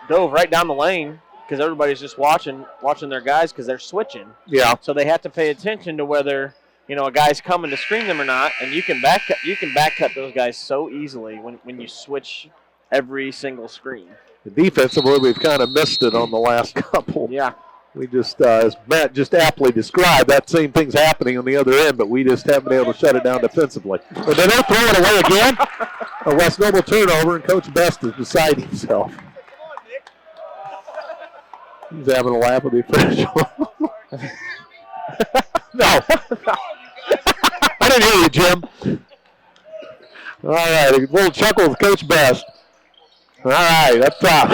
dove right down the lane because everybody's just watching their guys because they're switching. Yeah. So they have to pay attention to whether a guy's coming to screen them or not, and you can back cut those guys so easily when you switch every single screen. Defensively, we've kind of missed it on the last couple. Yeah. We just, as Matt just aptly described, that same thing's happening on the other end, but we just haven't been able to shut it down defensively. But they don't throw it away again. A West Noble turnover, and Coach Best is beside himself. He's having a laugh with the official. No. I didn't hear you, Jim. All right, a little chuckle with Coach Best. All right, up top.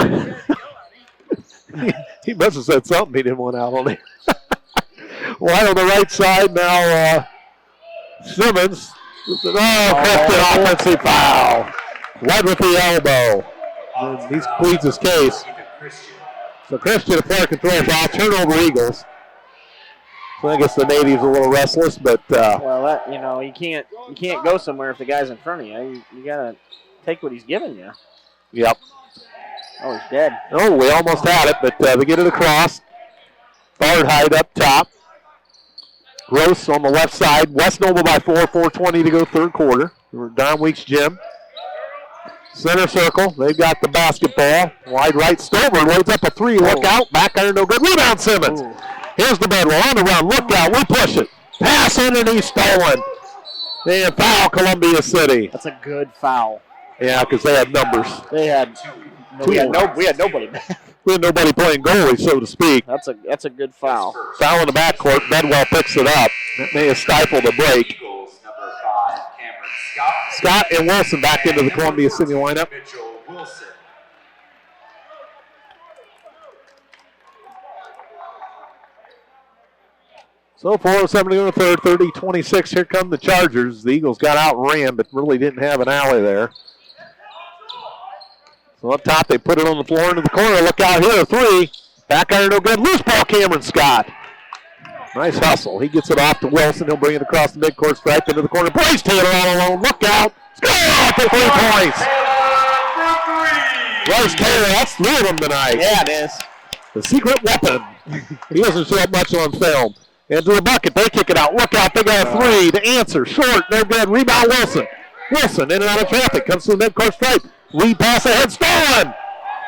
He must have said something he didn't want out on him. Wide on the right side now, Simmons. Christian offensive foul. Led with the elbow. And he pleads his case. So Christian, a player control foul, turnover Eagles. So I guess the Navy's a little restless, but well, you can't go somewhere if the guy's in front of you. You gotta take what he's giving you. Yep. Oh, he's dead. Oh, we almost had it, but they get it across. Bardheit up top. Gross on the left side. West Noble by 4:20 to go third quarter. Don Weeks' gym. Center circle. They've got the basketball. Wide right. Stover loads up a three. Look out. Back iron, no good. Rebound, Simmons. Ooh. Here's the Bedwell on the run. Look out. We push it. Pass underneath, stolen. And foul, Columbia City. That's a good foul. Yeah, because they had numbers. We had nobody back. We had nobody playing goalie, so to speak. That's a good foul. Foul in the backcourt. Bedwell picks it up. That may have stifled a break. Scott and Wilson back into the Columbia City lineup. So 4:07 to go to third, 30-26. Here come the Chargers. The Eagles got outran, but really didn't have an alley there. So up top, they put it on the floor into the corner. Look out here, a three. Back iron, no good. Loose ball, Cameron Scott. Nice hustle. He gets it off to Wilson. He'll bring it across the midcourt stripe into the corner. Bryce Taylor all alone. Look out. Score for 3 points. Bryce Taylor, that's 3 of them tonight. Yeah, it is. The secret weapon. He doesn't show up much on film. Into the bucket. They kick it out. Look out. They got a 3 to answer. Short. They're good. Rebound Wilson. Wilson in and out of traffic. Comes to the midcourt stripe. Lead pass ahead. Stolen.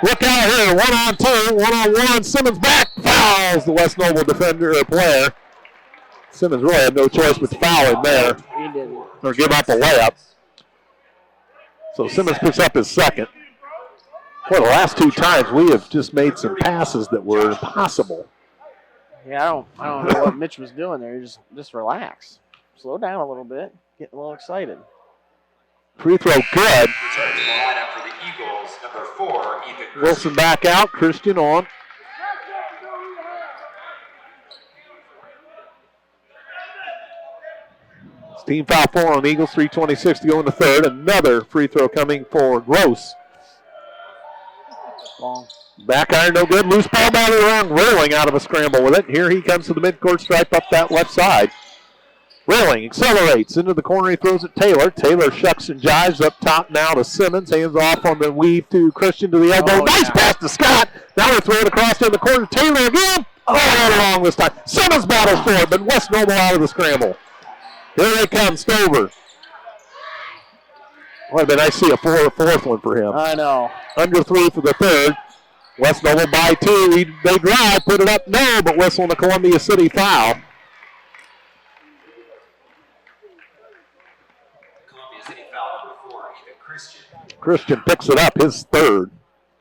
Look out here. 1-on-2. 1-on-1. Simmons back. Fouls the West Noble defender or player. Simmons really had no choice but to foul him there. He didn't. Or give up a layup. So Simmons picks up his second. For the last 2 times, we have just made some passes that were impossible. Yeah, I don't know what Mitch was doing there. Just relax. Slow down a little bit. Getting a little excited. Free throw good. Return to the lineup for the Eagles, number 4, Ethan Wilson back out. Christian on. It's team foul 4 on Eagles. 3:26 to go in the third. Another free throw coming for Gross. Long. Back iron, no good. Loose ball by the wrong. Railing out of a scramble with it. Here he comes to the midcourt stripe up that left side. Railing accelerates into the corner. He throws it Taylor. Taylor shucks and jives up top now to Simmons. Hands off on the weave to Christian to the elbow. Oh, nice yeah. pass to Scott. Now they throw it across in the corner. Taylor again. Oh, not wrong this time. Simmons battles for it, but West Noble out of the scramble. Here they come, Stover. Boy, but I see a fourth one for him. I know. Under 3 for the third. West Noble by 2. They drive, put it up, no, but whistle on the Columbia City foul. Columbia City foul number 4, Ethan Christian. Christian picks it up, his third.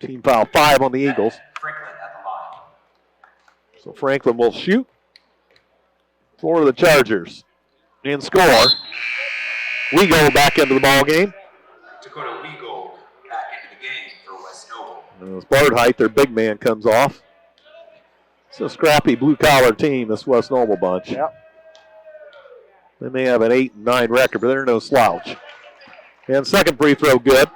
Team foul 5 on the Eagles. Franklin at the line. So Franklin will shoot. for the Chargers. And score. We go back into the ball game. Dakota Weagle back into the game for West Noble. As Bard Height, their big man, comes off. It's a scrappy blue-collar team, this West Noble bunch. Yep. They may have an 8-9 record, but they're no slouch. And second free throw good.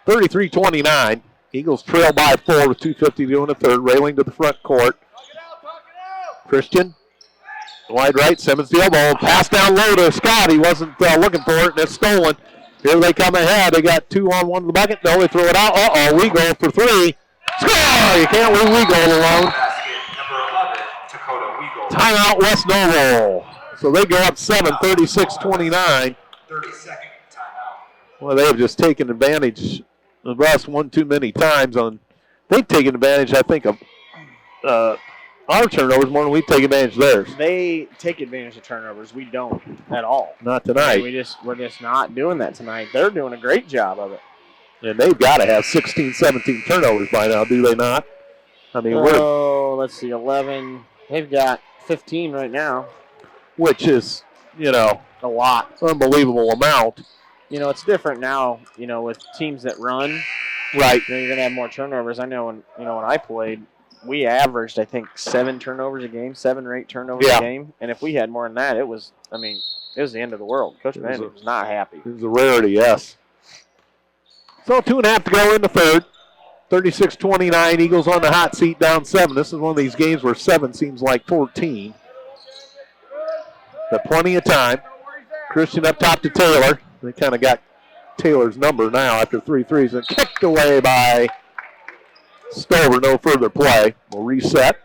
33-29. Eagles trail by 4 with 2:50 to go in the third. Railing to the front court. Christian, wide right, Simmons the elbow. Pass down low to Scott. He wasn't looking for it, and it's stolen. Here they come ahead. They got 2-on-1 in the bucket. No, they throw it out. Uh-oh, we go for 3. Score! You can't leave Weagle alone. Basket number 11, Dakota Weagle. Timeout West Noble. So they go up 7, 36-29. 32nd timeout. Well, they have just taken advantage of us one too many times. They've taken advantage, I think, of our turnovers more than we take advantage of theirs. They take advantage of turnovers. We don't at all. Not tonight. We're just not doing that tonight. They're doing a great job of it. And they've got to have 16, 17 turnovers by now, do they not? I mean, let's see, 11. They've got 15 right now. Which is, a lot. Unbelievable amount. It's different now, with teams that run. Right. You're going to have more turnovers. I know when I played, we averaged, I think, 7 turnovers a game, 7 or 8 turnovers a game. And if we had more than that, it was the end of the world. Coach Manning was not happy. It was a rarity, yes. So 2.5 to go in the third. 36-29. Eagles on the hot seat, down 7. This is one of these games where 7 seems like 14. But plenty of time. Christian up top to Taylor. They kind of got Taylor's number now after 3 threes. And kicked away by Stover. No further play. We'll reset.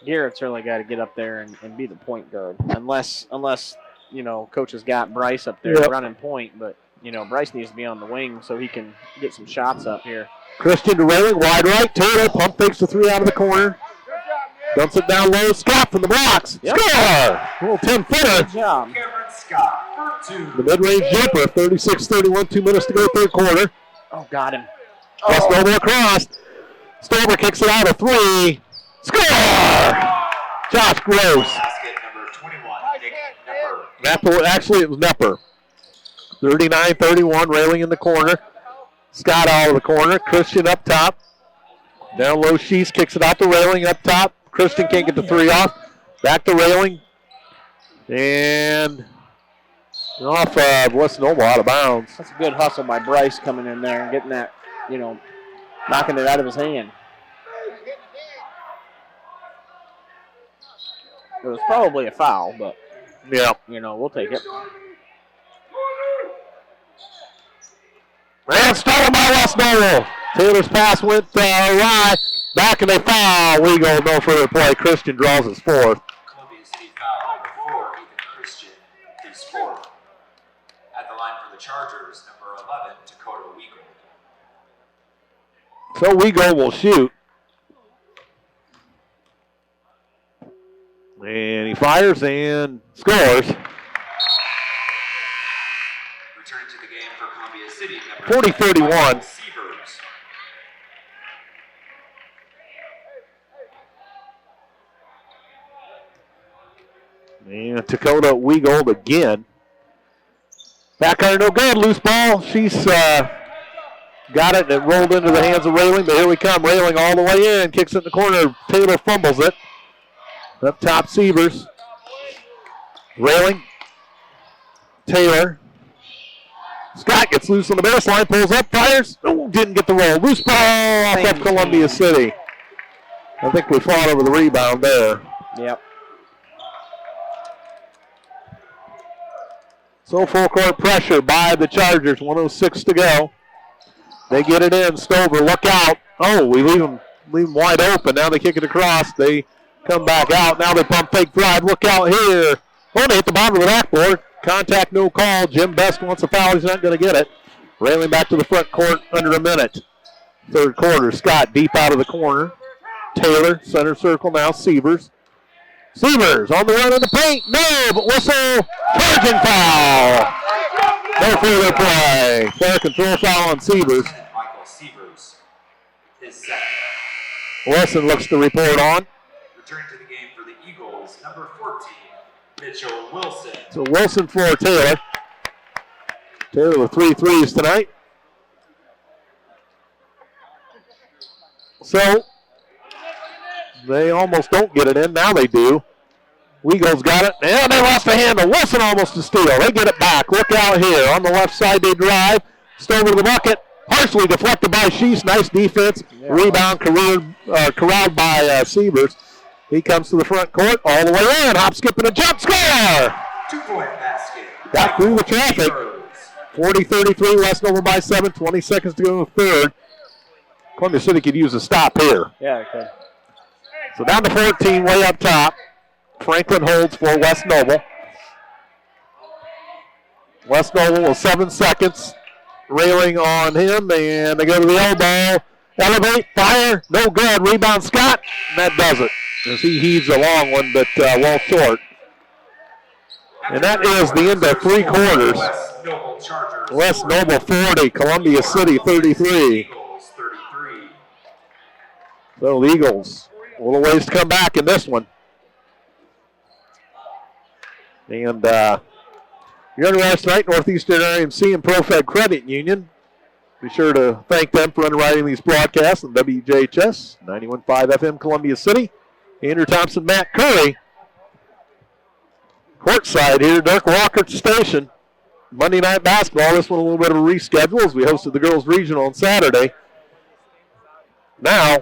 Garrett's really got to get up there and be the point guard. Unless Coach has got Bryce up there running point. But, Bryce needs to be on the wing so he can get some shots up here. Christian to Railing, wide right. Taylor pump fakes the 3 out of the corner. Dumps it down low. Scott from the blocks. Yep. Score! A little 10-footer. Good job. Cameron Scott for 2. The mid-range jumper. 36-31. 2 minutes to go, third quarter. Oh, got him. West Noble across. Stover kicks it out of 3. Score! Josh Gross. Basket number 21, Nick Nepper. Actually, it was Nepper. 39-31. Railing in the corner. Scott out of the corner. Christian up top. Down low, Shees kicks it out to Railing up top. Christian can't get the 3 off. Back to Railing. And off of West Noble, out of bounds. That's a good hustle by Bryce coming in there and getting that, knocking it out of his hand. It was probably a foul, but, Yeah. We'll take it. And stolen by West Noble. Taylor's pass went awry. Back and they foul. We go no further play. Christian draws his 4th. Columbia City foul number 4, Ethan Christian, his 4th. At the line for the Chargers, number 11, Dakota Weagle. So Weagle will shoot. And he fires and scores. Returning to the game for Columbia City, number 40-31. Sievers. And Dakota Weagle again. Back iron, no good. Loose ball. She's got it, and it rolled into the hands of Railing, but here we come. Railing all the way in. Kicks it in the corner. Taylor fumbles it. Up top, Sievers. Railing. Taylor. Scott gets loose on the baseline, pulls up, fires. Oh, didn't get the roll. Loose ball off of Columbia City. I think we fought over the rebound there. Yep. So full court pressure by the Chargers. 1:06 to go. They get it in. Stover, look out. Oh, we leave them wide open. Now they kick it across. They come back out. Now they pump fake drive. Look out here. Oh, they hit the bottom of the backboard. Contact, no call. Jim Best wants a foul. He's not going to get it. Railing back to the front court under a minute. Third quarter. Scott deep out of the corner. Taylor, center circle now. Sievers. Sievers on the run in the paint. No, but whistle. Charging foul. No further play. Player control foul on Sievers. Michael Sievers, his 2nd. Wilson looks to report on. Returning to the game for the Eagles, number 14, Mitchell Wilson. So Wilson for Taylor. Taylor with 3 threes tonight. So they almost don't get it in. Now they do. Weagle's got it. And they lost the handle. Wilson almost to steal. They get it back. Look out here. On the left side they drive. Stone to the bucket. Partially deflected by Sheese. Nice defense. Yeah. Rebound corralled by Sievers. He comes to the front court. All the way in. Hop, skip, and a jump. Score! 2-point basket. Got through the traffic. 40-33. West Nova by 7. 20 seconds to go in the third. Columbia City could use a stop here. Yeah, it could. So down to 14, way up top. Franklin holds for West Noble. West Noble with 7 seconds. Railing on him, and they go to the elbow. Elevate, fire, no good. Rebound Scott, and that does it. As he heaves a long one, but well short. And that is the end of 3 quarters. West Noble 40, Columbia City 33. So the Eagles, a little ways to come back in this one. And you're underwriters tonight, Northeastern IMC and ProFed Credit Union. Be sure to thank them for underwriting these broadcasts on WJHS, 91.5 FM Columbia City. Andrew Thompson, Matt Curry. Courtside here, Dirk Walker Station. Monday night basketball. This one a little bit of a reschedule as we hosted the girls' regional on Saturday. Now,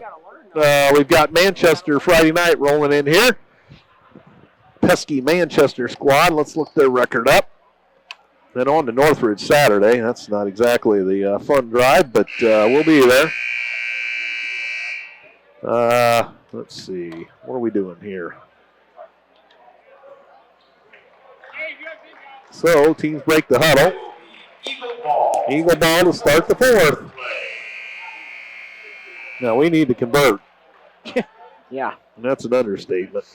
we've got Manchester Friday night rolling in here. Pesky Manchester squad. Let's look their record up. Then on to Northridge Saturday. That's not exactly the fun drive, but we'll be there. Let's see. What are we doing here? So teams break the huddle. Eagle ball to start the fourth. Now we need to convert. Yeah. And that's an understatement.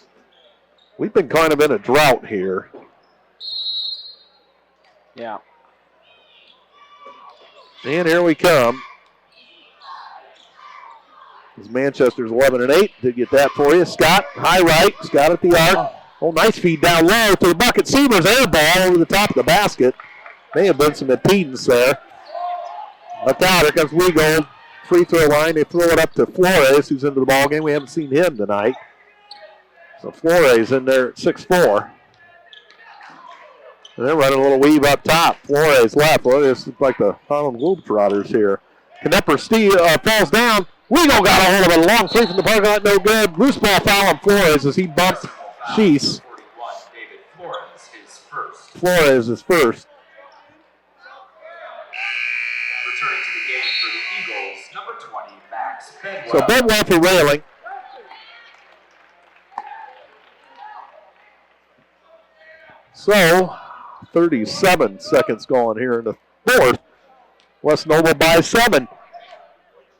We've been kind of in a drought here. Yeah. And here we come. As Manchester's 11-8. Did get that for you. Scott, high right. Scott at the arc. Oh, nice feed down low to the bucket. Sievers air ball over the top of the basket. May have been some impedance there. Look out. Here comes Weagle. Free throw line. They throw it up to Flores, who's into the ball game. We haven't seen him tonight. So Flores in there at 6'4". And they're running a little weave up top. Flores left. Well, this is like the Holland Globetrotters here. Knepper falls down. Weagle got a hold of it. A long three from the parking lot, no good. Loose ball foul on Flores as he bumped Sheese. Flores is first. Returning to the game for the Eagles, number 20, Max Bedwell. So Bedwell for railing. So 37 seconds gone here in the fourth. West Noble by 7.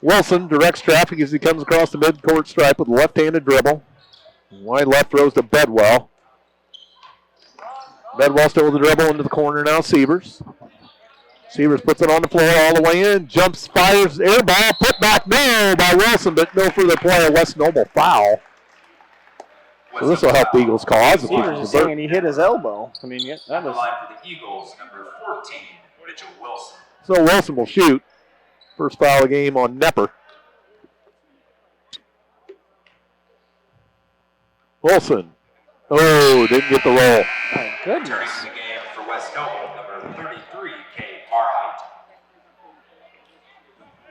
Wilson directs traffic as he comes across the midcourt stripe with a left-handed dribble. Wide left throws to Bedwell. Bedwell still with the dribble into the corner now. Sievers. Sievers puts it on the floor all the way in. Jumps, fires, air ball, put back, no, by Wilson, but no further play. West Noble foul. So this will help the Eagles' cause. Sievers is saying he hit his elbow. I mean, yeah, that was. Line for the Eagles, number 14, Mitchell Wilson. So Wilson will shoot. First foul of the game on Knepper. Wilson. Oh, didn't get the roll. My goodness. Turning to the game for West Noble, number 33, Kate Barheit.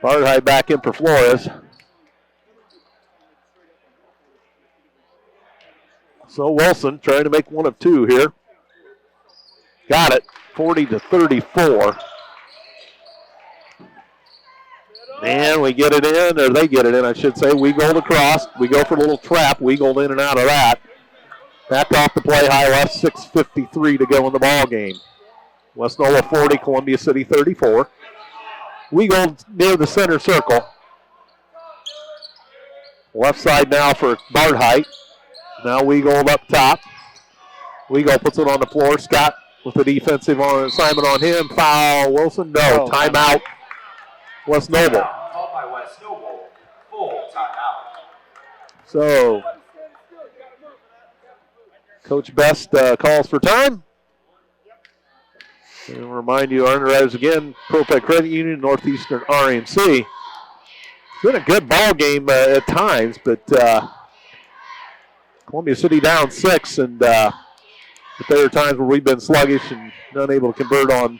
Barheit back in for Flores. So Wilson trying to make one of two here. Got it. 40-34. And we get it in, or they get it in, I should say. We go across. We go for a little trap. We go in and out of that. Back off the play, high left, 6:53 to go in the ball game. West Noble 40, Columbia City 34. We go near the center circle. Left side now for Barheit. Now we go up top. We go puts it on the floor. Scott with the defensive assignment on him. Foul. Wilson, no. Timeout. West Noble. Called by West Noble. Full timeout. So, Coach Best calls for time. And I'll remind you, our underwriters again, Propet Credit Union, Northeastern RMC. It's been a good ball game at times, but Columbia City down 6, and but there are times where we've been sluggish and unable to convert on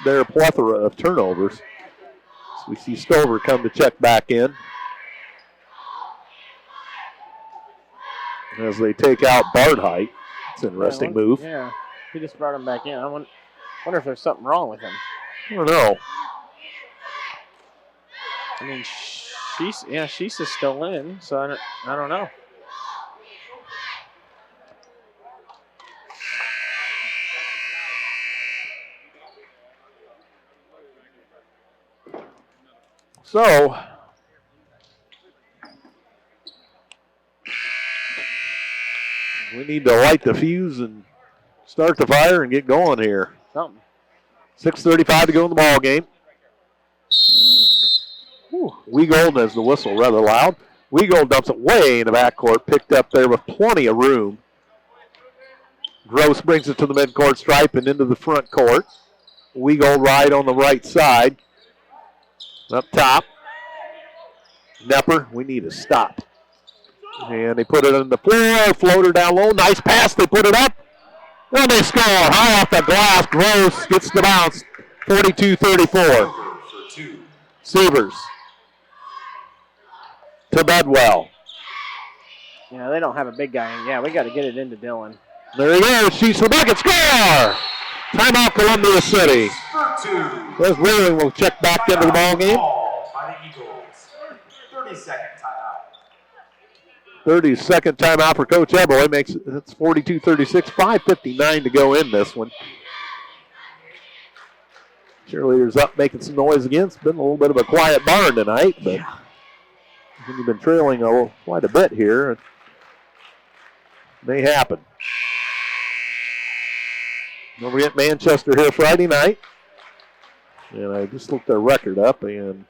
their plethora of turnovers. So we see Stover come to check back in as they take out Bardhite. It's an interesting move. Yeah, he just brought him back in. I wonder if there's something wrong with him. I don't know. I mean, she's still in, so I don't know. So, we need to light the fuse and start the fire and get going here. Something. 6:35 to go in the ball game. Weagold has the whistle rather loud. Weagold dumps it way in the backcourt, picked up there with plenty of room. Gross brings it to the midcourt stripe and into the front court. Weagold right on the right side. Up top. Nepper, we need a stop. And they put it on the floor, floater down low. Nice pass, they put it up. And they score. High off the glass. Gross gets the bounce. 42-34. Severs to Bedwell. Yeah, they don't have a big guy in. Yeah, we got to get it into Dylan. There he goes. Shoots the bucket. Score! Timeout Columbia City. Wes Wheeling will check back into the ball game. By the Eagles. 30-second timeout. 30-second timeout for Coach Eboy. Makes it's 42-36. 5:59 to go in this one. Cheerleaders up making some noise again. It's been a little bit of a quiet barn tonight, but you've been trailing quite a bit here. It may happen. Don't forget Manchester here Friday night. And I just looked their record up and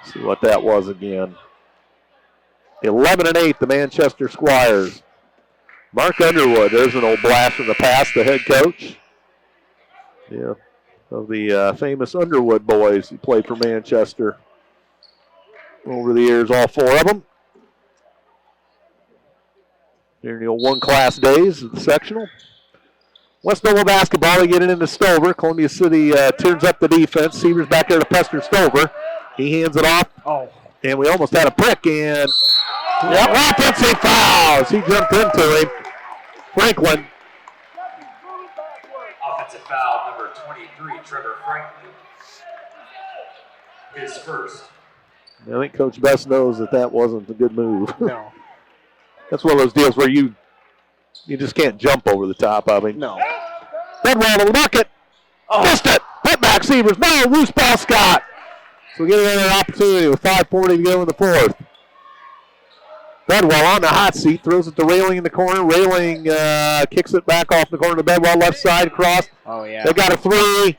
see what that was again. 11-8, the Manchester Squires. Mark Underwood, there's an old blast from the past, the head coach. Yeah. Of the famous Underwood boys who played for Manchester over the years, all 4 of them. During the old one-class days of the sectional. West Noble basketball, they get it into Stover. Columbia City turns up the defense. Severs back there to pester Stover. He hands it off. Oh. And we almost had a pick, and offensive fouls. He jumped into him. Franklin. Offensive foul number 23, Trevor Franklin. His first. I think Coach Best knows that wasn't a good move. No. That's one of those deals where you just can't jump over the top of him. No. Bedwell to the bucket. Oh. Missed it. Put back Severs. No, loose ball, Scott. So we get another opportunity with 5:40 to go in the fourth. Bedwell on the hot seat, throws it to Railing in the corner. Railing kicks it back off the corner to Bedwell, left side, cross. Oh, yeah. They got a 3. Listen!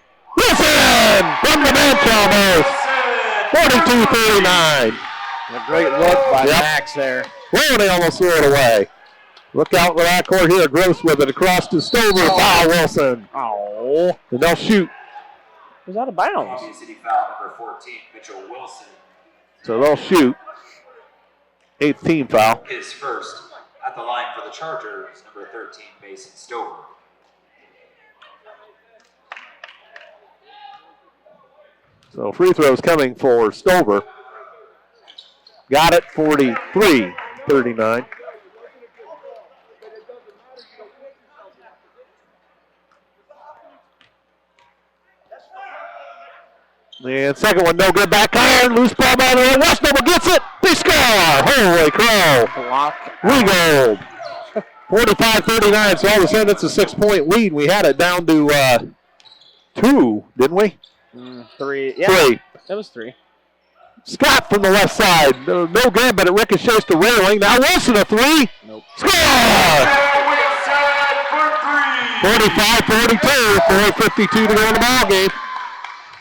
From the bench almost. 42-39. A great look by Max there. Well, they almost threw it away. Look out with that court here. Gross with it across to Stover. Foul Wilson. Oh. And they'll shoot. It was out of bounds. Columbia City foul number 14, Mitchell Wilson. So they'll shoot. 8th team foul. His first. At the line for the Chargers, number 13, Mason Stover. So free throws coming for Stover. Got it, 43-39. And second one, no good. Back iron, loose ball by the way. West Noble gets it. They score. Holy crow. Block. Regold. 45-39. So all of a sudden it's a 6-point lead. We had it down to 2, didn't we? 3. Yeah. 3. That was 3. Scott from the left side. No good, but it ricochets to Railing. Now Wilson a 3. Nope. Score! 45-42. 4:52 to go in the ball game.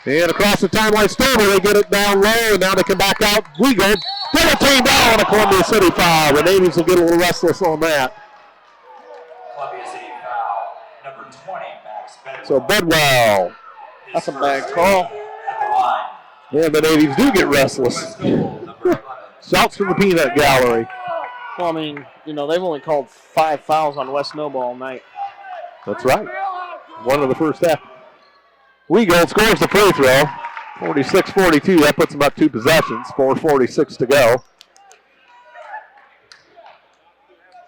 And across the timeline, Stover, they get it down low, and now they come back out. We go. Double team down on a Columbia City foul. The Natives will get a little restless on that. Columbia So Bedwell. That's a bad call. At the line. Yeah, the Natives do get restless. Shouts from the peanut gallery. Well, I mean, you know, they've only called 5 fouls on West Noble all night. That's right. One of the first half. Weagold scores the free throw. 46-42. That puts them up 2 possessions. 4:46 to go.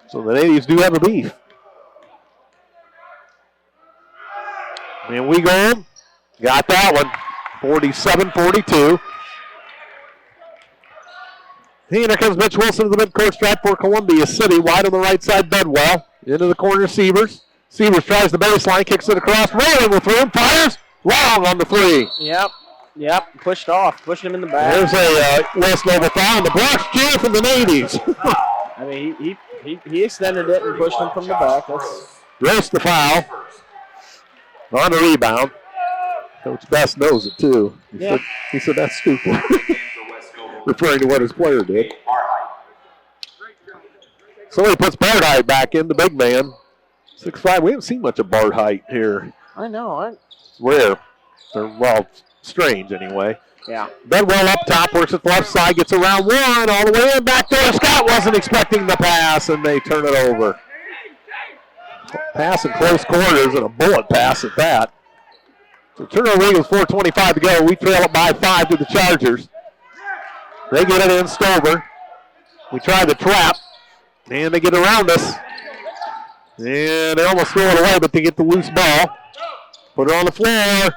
So the Natives do have a beef. And Weagold got that one. 47-42. Hey, and here comes Mitch Wilson to the midcourt stripe for Columbia City. Wide on the right side, Bedwell. Into the corner, Sievers. Sievers tries the baseline, kicks it across. Railing with room, fires. Long on the 3. Yep. Pushed off. Pushed him in the back. There's a West Noble foul. The Blacks cheer from the Natives. I mean, he extended it and pushed him from the back. Roast the foul. On the rebound. Coach Best knows it, too. He said that's stupid. Referring to what his player did. So he puts Barthite back in, the big man. 6'5". We haven't seen much of Barthite here. I know. Rare. Well, strange anyway. Yeah. Bedwell up top, works at the left side, gets around 1, all the way in, back door. Scott wasn't expecting the pass, and they turn it over. Pass in close quarters, and a bullet pass at that. So turnover Eagles, 4:25 to go. We trail it by 5 to the Chargers. They get it in, Stover. We try the trap, and they get around us. And they almost throw it away, but they get the loose ball. Put it on the floor.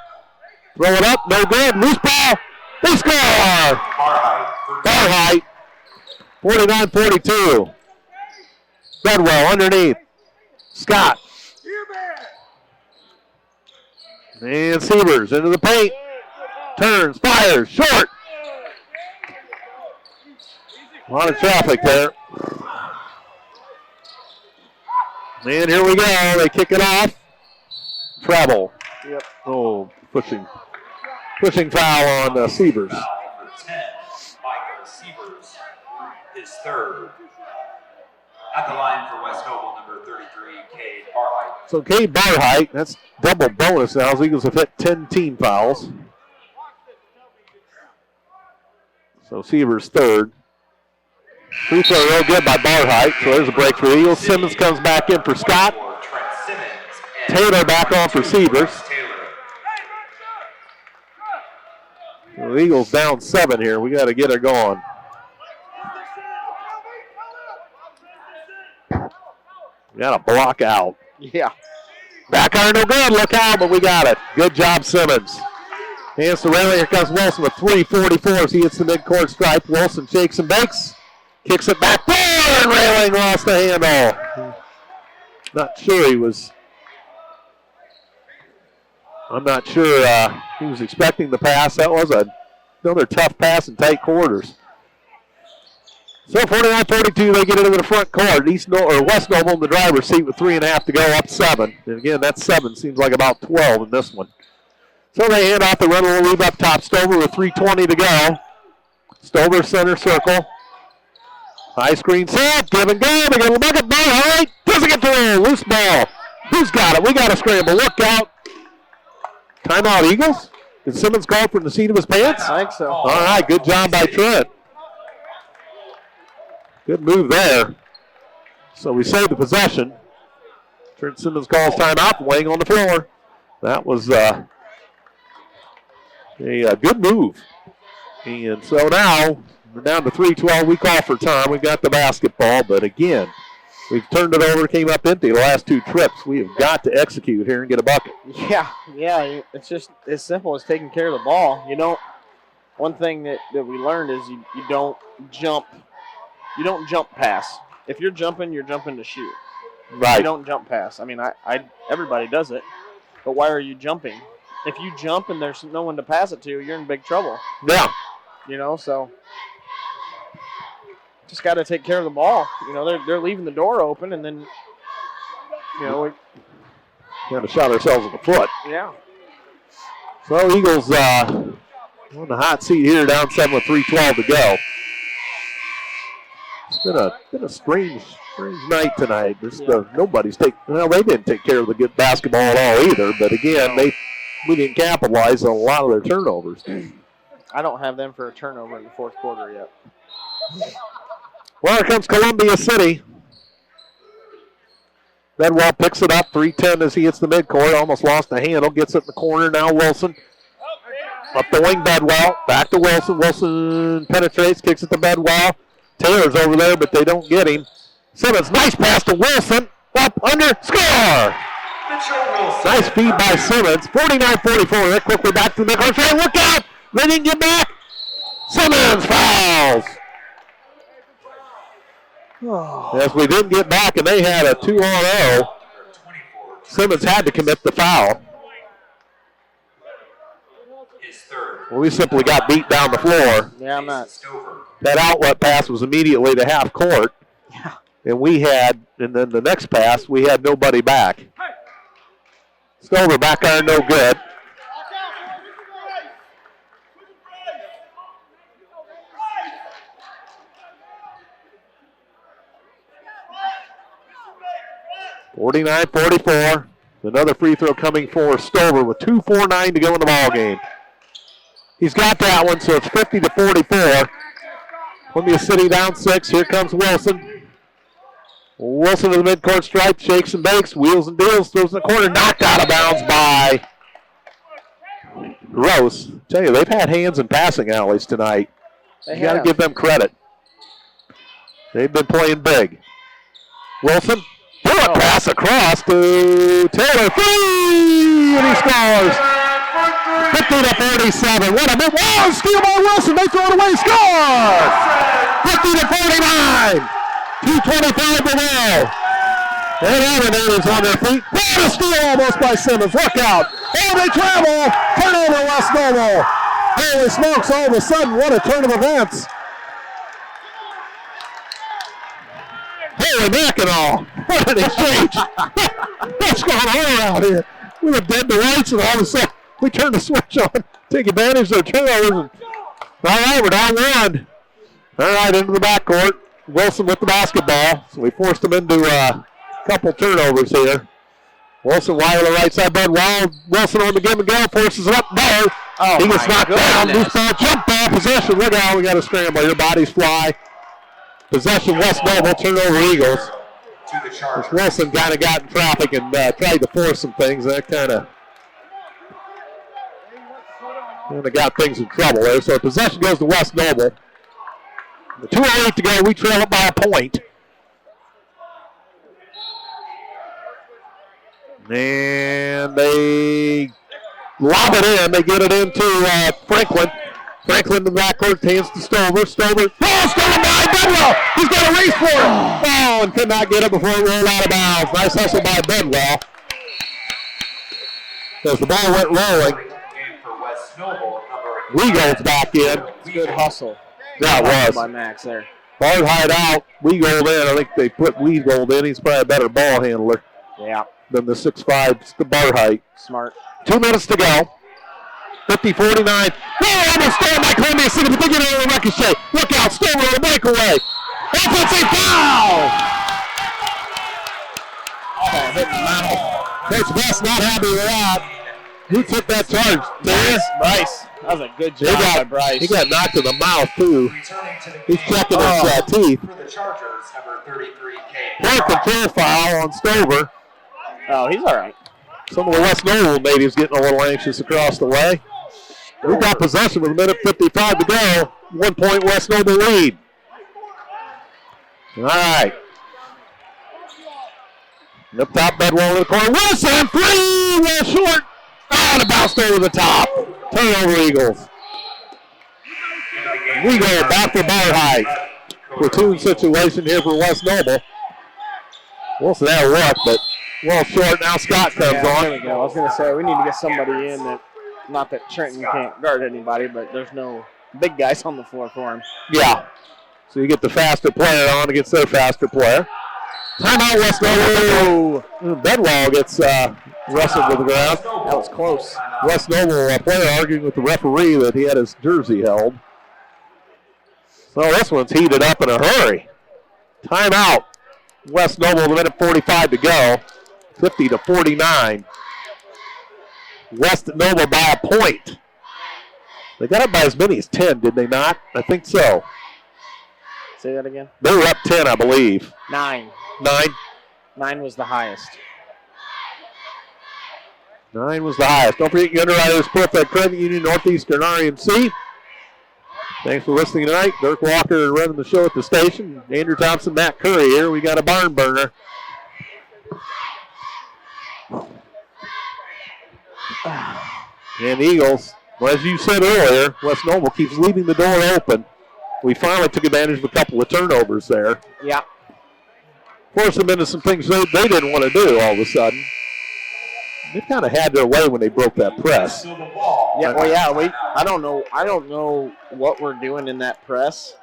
Throw it up, no good. Loose ball. They score! Barthite. 49-42. Bedwell underneath. Scott. And Sievers into the paint. Turns, fires, short. A lot of traffic there. And here we go. They kick it off. Treble. Yep. Oh, pushing foul on Sievers. Foul number 10, Michael Sievers, his 3rd. At the line for West Noble, number 33, Cade Barthite. So Cade Barthite, that's double bonus now. The Eagles have hit 10 team fouls. So Sievers 3rd. Free throw real good by Barthite. So there's a break for the Eagles. Simmons comes back in for Scott. Taylor back on for Sievers. So the Eagles down 7 here. We got to get her going. We got to block out. Yeah. Back iron no good. Look out, but we got it. Good job, Simmons. Hands to Rayleigh. Here comes Wilson with 3:44 as he hits the midcourt stripe. Wilson shakes and bakes. Kicks it back there, and Rayleigh lost the handle. I'm not sure he was expecting the pass. That was another tough pass in tight quarters. So 49-42, they get it into the front court. West Noble in the driver's seat with 3.5 to go, up 7. And again, that 7 seems like about 12 in this one. So they hand off the run and leave up top. Stover with 3:20 to go. Stover center circle. High screen set, give and go. They got a bucket ball. All right, doesn't get through. Loose ball. Who's got it? We got a scramble. Look out. Timeout, Eagles. Did Simmons call from the seat of his pants? I think so. All right, good job by Trent. Good move there. So we saved the possession. Trent Simmons calls timeout, laying on the floor. That was a good move. And so now we're down to 3:12. We call for time. We've got the basketball, but again, we've turned it over, came up empty the last 2 trips. We have got to execute here and get a bucket. Yeah. It's just as simple as taking care of the ball. One thing that we learned is you don't jump. You don't jump pass. If you're jumping to shoot. Right. You don't jump pass. I mean, everybody does it, but why are you jumping? If you jump and there's no one to pass it to, you're in big trouble. Yeah. So just got to take care of the ball. They're leaving the door open, and then, we Kind of shot ourselves in the foot. Yeah. So Eagles on the hot seat here, down 7 with 3:12 to go. It's been a strange strange night tonight. Nobody's taking. Well, they didn't take care of the good basketball at all either. But again, we didn't capitalize on a lot of their turnovers. I don't have them for a turnover in the fourth quarter yet. Well, here comes Columbia City. Bedwell picks it up, 3-10 as he hits the midcourt. Almost lost the handle, gets it in the corner. Now Wilson. Up the wing, Bedwell. Back to Wilson. Wilson penetrates, kicks it to Bedwell. Taylor's over there, but they don't get him. Simmons, nice pass to Wilson. Up, under, score! Nice feed by Simmons. 49-44. They're quickly back to the midcourt. Look out! They didn't get back. Simmons fouls. Yes, we didn't get back, and they had a 2-on-0. Simmons had to commit the foul. Well, we simply got beat down the floor. Yeah, I'm not. That outlet pass was immediately to half court. Yeah. And and then the next pass, we had nobody back. Stover back iron, no good. (49-44). Another free throw coming for Stover with 2:49 to go in the ball game. He's got that one, so it's 50-44. Columbia City down 6. Here comes Wilson. Wilson to the midcourt stripe, shakes and bakes, wheels and deals, throws in the corner, knocked out of bounds by Gross. Tell you, they've had hands in passing alleys tonight. You got to give them credit. They've been playing big. Wilson, pass across to Taylor, 3, and he scores. 50-47. What a move! Whoa, steal by Wilson. They throw it away. Score! 50-49. 2:25 to go. And Avenators on their feet. What a steal almost by Simmons. Look out. Oh, they travel. Turnover, West Noble. Holy smokes, all of a sudden, what a turn of events. Holy Mackinac. What an exchange. What's going on around here? We were dead to rights, and all of a sudden, we turn the switch on, take advantage of the turnovers. All right, we're down 1. All right, into the backcourt. Wilson with the basketball. So we forced him into a couple turnovers here. Wilson wide on the right side, Bedwell. Wilson on the give and go, forces it up. No. He gets knocked down. Loose ball, jump ball, possession. Look out, we got to scramble. Your bodies fly. Possession, West Noble, turnover Eagles. Wilson kind of got in traffic and tried to force some things. That kind of got things in trouble there. So possession goes to West Noble. 2:08 to go. We trail it by a point. And they lob it in. They get it into Franklin. Franklin in the backcourt, hands to Stover. Stover, stolen by Bedwell. He's got a race for it. Oh, and could not get it before it rolled out of bounds. Nice hustle by Bedwell. As the ball went rolling, Weagold's back in. It's a good hustle. That was. By Max there. Barhide out, Weagold in. I think they put Weagold in. He's probably a better ball handler. Yeah. Than the 6'5", the Barhide. Smart. 2 minutes to go. 50-49. Oh, almost stolen by Columbia City, but they get it on the ricochet. Look out, Stover on the breakaway. Offensive foul! Oh, hit the mouth. Coach Best not happy with that. Who took that charge? Bryce. That was a good job by Bryce. He got knocked in the mouth, too. He's checking his teeth. For the Chargers, number 33, Point control foul on Stover. Oh, he's all right. Some of the West Noble natives getting a little anxious across the way. We've got possession with 1:55 to go. 1 point West Noble lead. All right. Up top, Bedwell in the corner. Wilson, 3, well short. And it bounced over the top. Turnover Eagles. We go back to Barhide. Platoon situation here for West Noble. Wilson had a look, but well short. Now Scott comes on. There we go. I was going to say, we need to get somebody in that, not that Trenton can't guard anybody, but there's no big guys on the floor for him. Yeah. So you get the faster player on against their faster player. Timeout, West Noble. Bedwell gets wrestled to the ground. That was close. West Noble player arguing with the referee that he had his jersey held. So this one's heated up in a hurry. Timeout. West Noble, 1:45 to go. 50-49. West Noble by a point. They got up by as many as 10, did they not? I think so. Say that again. They were up 10, I believe. 9. 9? 9 was the highest. 9 was the highest. Don't forget your underwriters, Portland Credit Union, Northeastern RMC. Thanks for listening tonight. Dirk Walker running the show at the station. Andrew Thompson, Matt Curry here. We got a barn burner. And the Eagles, well, as you said earlier, West Noble keeps leaving the door open. We finally took advantage of a couple of turnovers there. Yeah. Forced them into some things they didn't want to do all of a sudden. They kind of had their way when they broke that press. Yeah, well, yeah. I don't know what we're doing in that press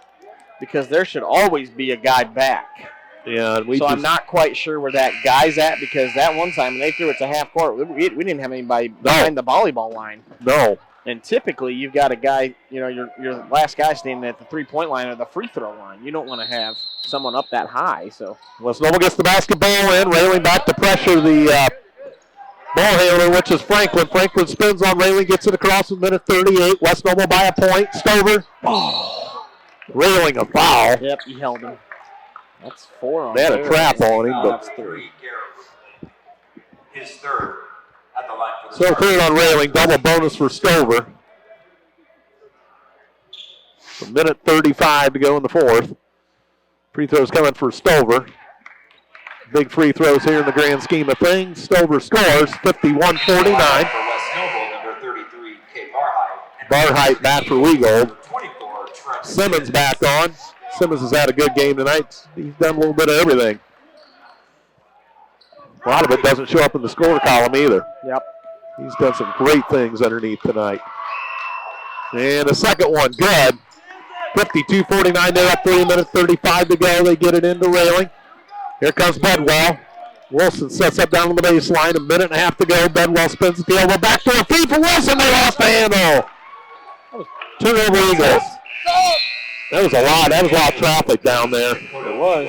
because there should always be a guy back. Yeah, and I'm not quite sure where that guy's at because that one time when they threw it to half court, we didn't have anybody behind the volleyball line. No. And typically you've got a guy, your last guy standing at the three-point line or the free throw line. You don't want to have someone up that high. So West Noble gets the basketball in, Railing back to pressure the ball handler, which is Franklin. Franklin spins on Railing, gets it across with 1:38. West Noble by a point. Stover. Railing a foul. Yep, he held him. That's 4 on They had a trap on him, but That's 3. His third at the line for the so cleared on Railing. Double bonus for Stover. 1:35 to go in the fourth. Free throws coming for Stover. Big free throws here in the grand scheme of things. Stover scores 51-49. For West Noble, number 33, Kate Barhite. Barhite back for Weagold. 24, Trent Simmons back on. Simmons has had a good game tonight. He's done a little bit of everything. A lot of it doesn't show up in the score column either. Yep. He's done some great things underneath tonight. And the second one, good. 52-49, they're up 3:35 to go. They get it into Railing. Here comes Bedwell. Wilson sets up down on the baseline. 1.5 to go. Bedwell spins at the elbow. Back to a feed for Wilson. They lost the handle. Turnover Eagles. That was a lot. That was a lot of traffic down there. It was.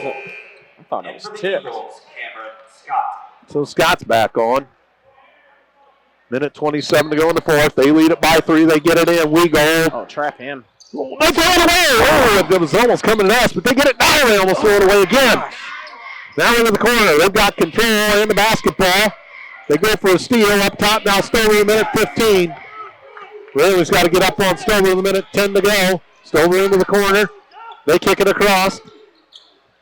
I thought it was tipped. Cameron Scott. So Scott's back on. 1:27 to go in the fourth. They lead it by 3. They get it in. Weagold. Oh, trap him. They throw it away. Oh, it was almost coming to us, but they get it now. They almost throw it away again. Now into the corner. They've got control in the basketball. They go for a steal up top. Now Stover in 1:15. Railing's got to get up on Stover in 1:10 to go. Stover into the corner. They kick it across.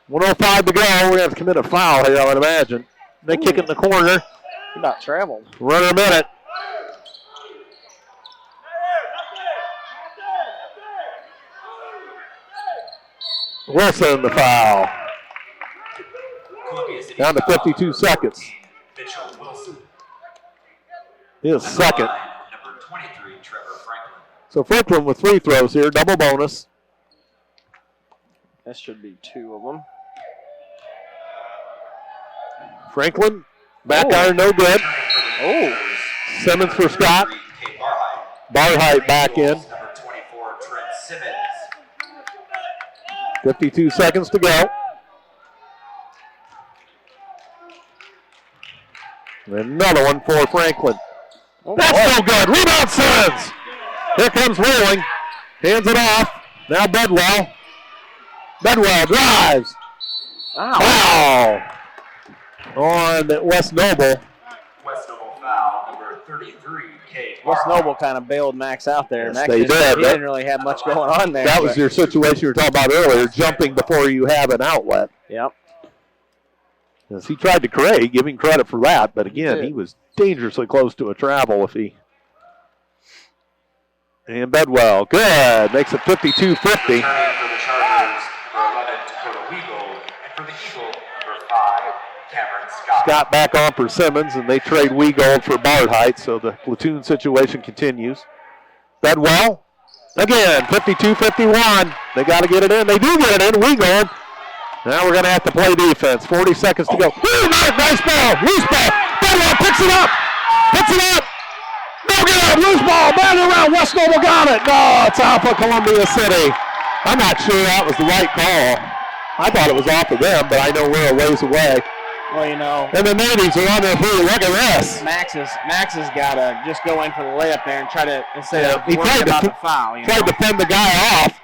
1:05 to go. We're going to have to commit a foul here, I would imagine. They kick it in the corner. He about traveled. Runner a minute. Wilson the foul. Down to 52 seconds. Mitchell Wilson. His second. Number 23, Trevor Franklin. So Franklin with free throws here, double bonus. That should be 2 of them. Franklin, back iron, no good. Oh. Simmons for Scott. Kate Barhite. Barhite back in. Number 24, Trent Simmons. 52 seconds to go. Another one for Franklin. That's no good. Rebound Simmons. Here comes Railing. Hands it off. Now Bedwell. Bedwell drives. Wow. On West Noble. West Noble foul, number 33, Kate West Barhite. Noble kind of bailed Max out there. Yes, Max they did. He didn't really have much going on there. That was your situation you were talking about earlier, jumping before you have an outlet. Yep. Yes, he tried to create, give him credit for that, but again, he was dangerously close to a travel if he. And Bedwell, good, makes it 52-50. For the Chargers, number 11, Dakota Weagle, and for the Eagle, number 5, Cameron Scott. Scott back on for Simmons, and they trade Weagold for Barhite, so the platoon situation continues. Bedwell, again, 52-51. They got to get it in. They do get it in. Weagold. Now we're going to have to play defense. 40 seconds to go. Ooh, nice ball. Loose ball. Bedwell picks it up. Puts it up. No good. Loose ball. Batted around. West Noble got it. No, it's out for Columbia City. I'm not sure that was the right call. I thought it was off of them, but I know we're a ways away. Well, you know. And the natives are on their feet. Look at this. Max has got to just go in for the layup there and try to, instead of he worrying about the foul. Tried to fend the guy off.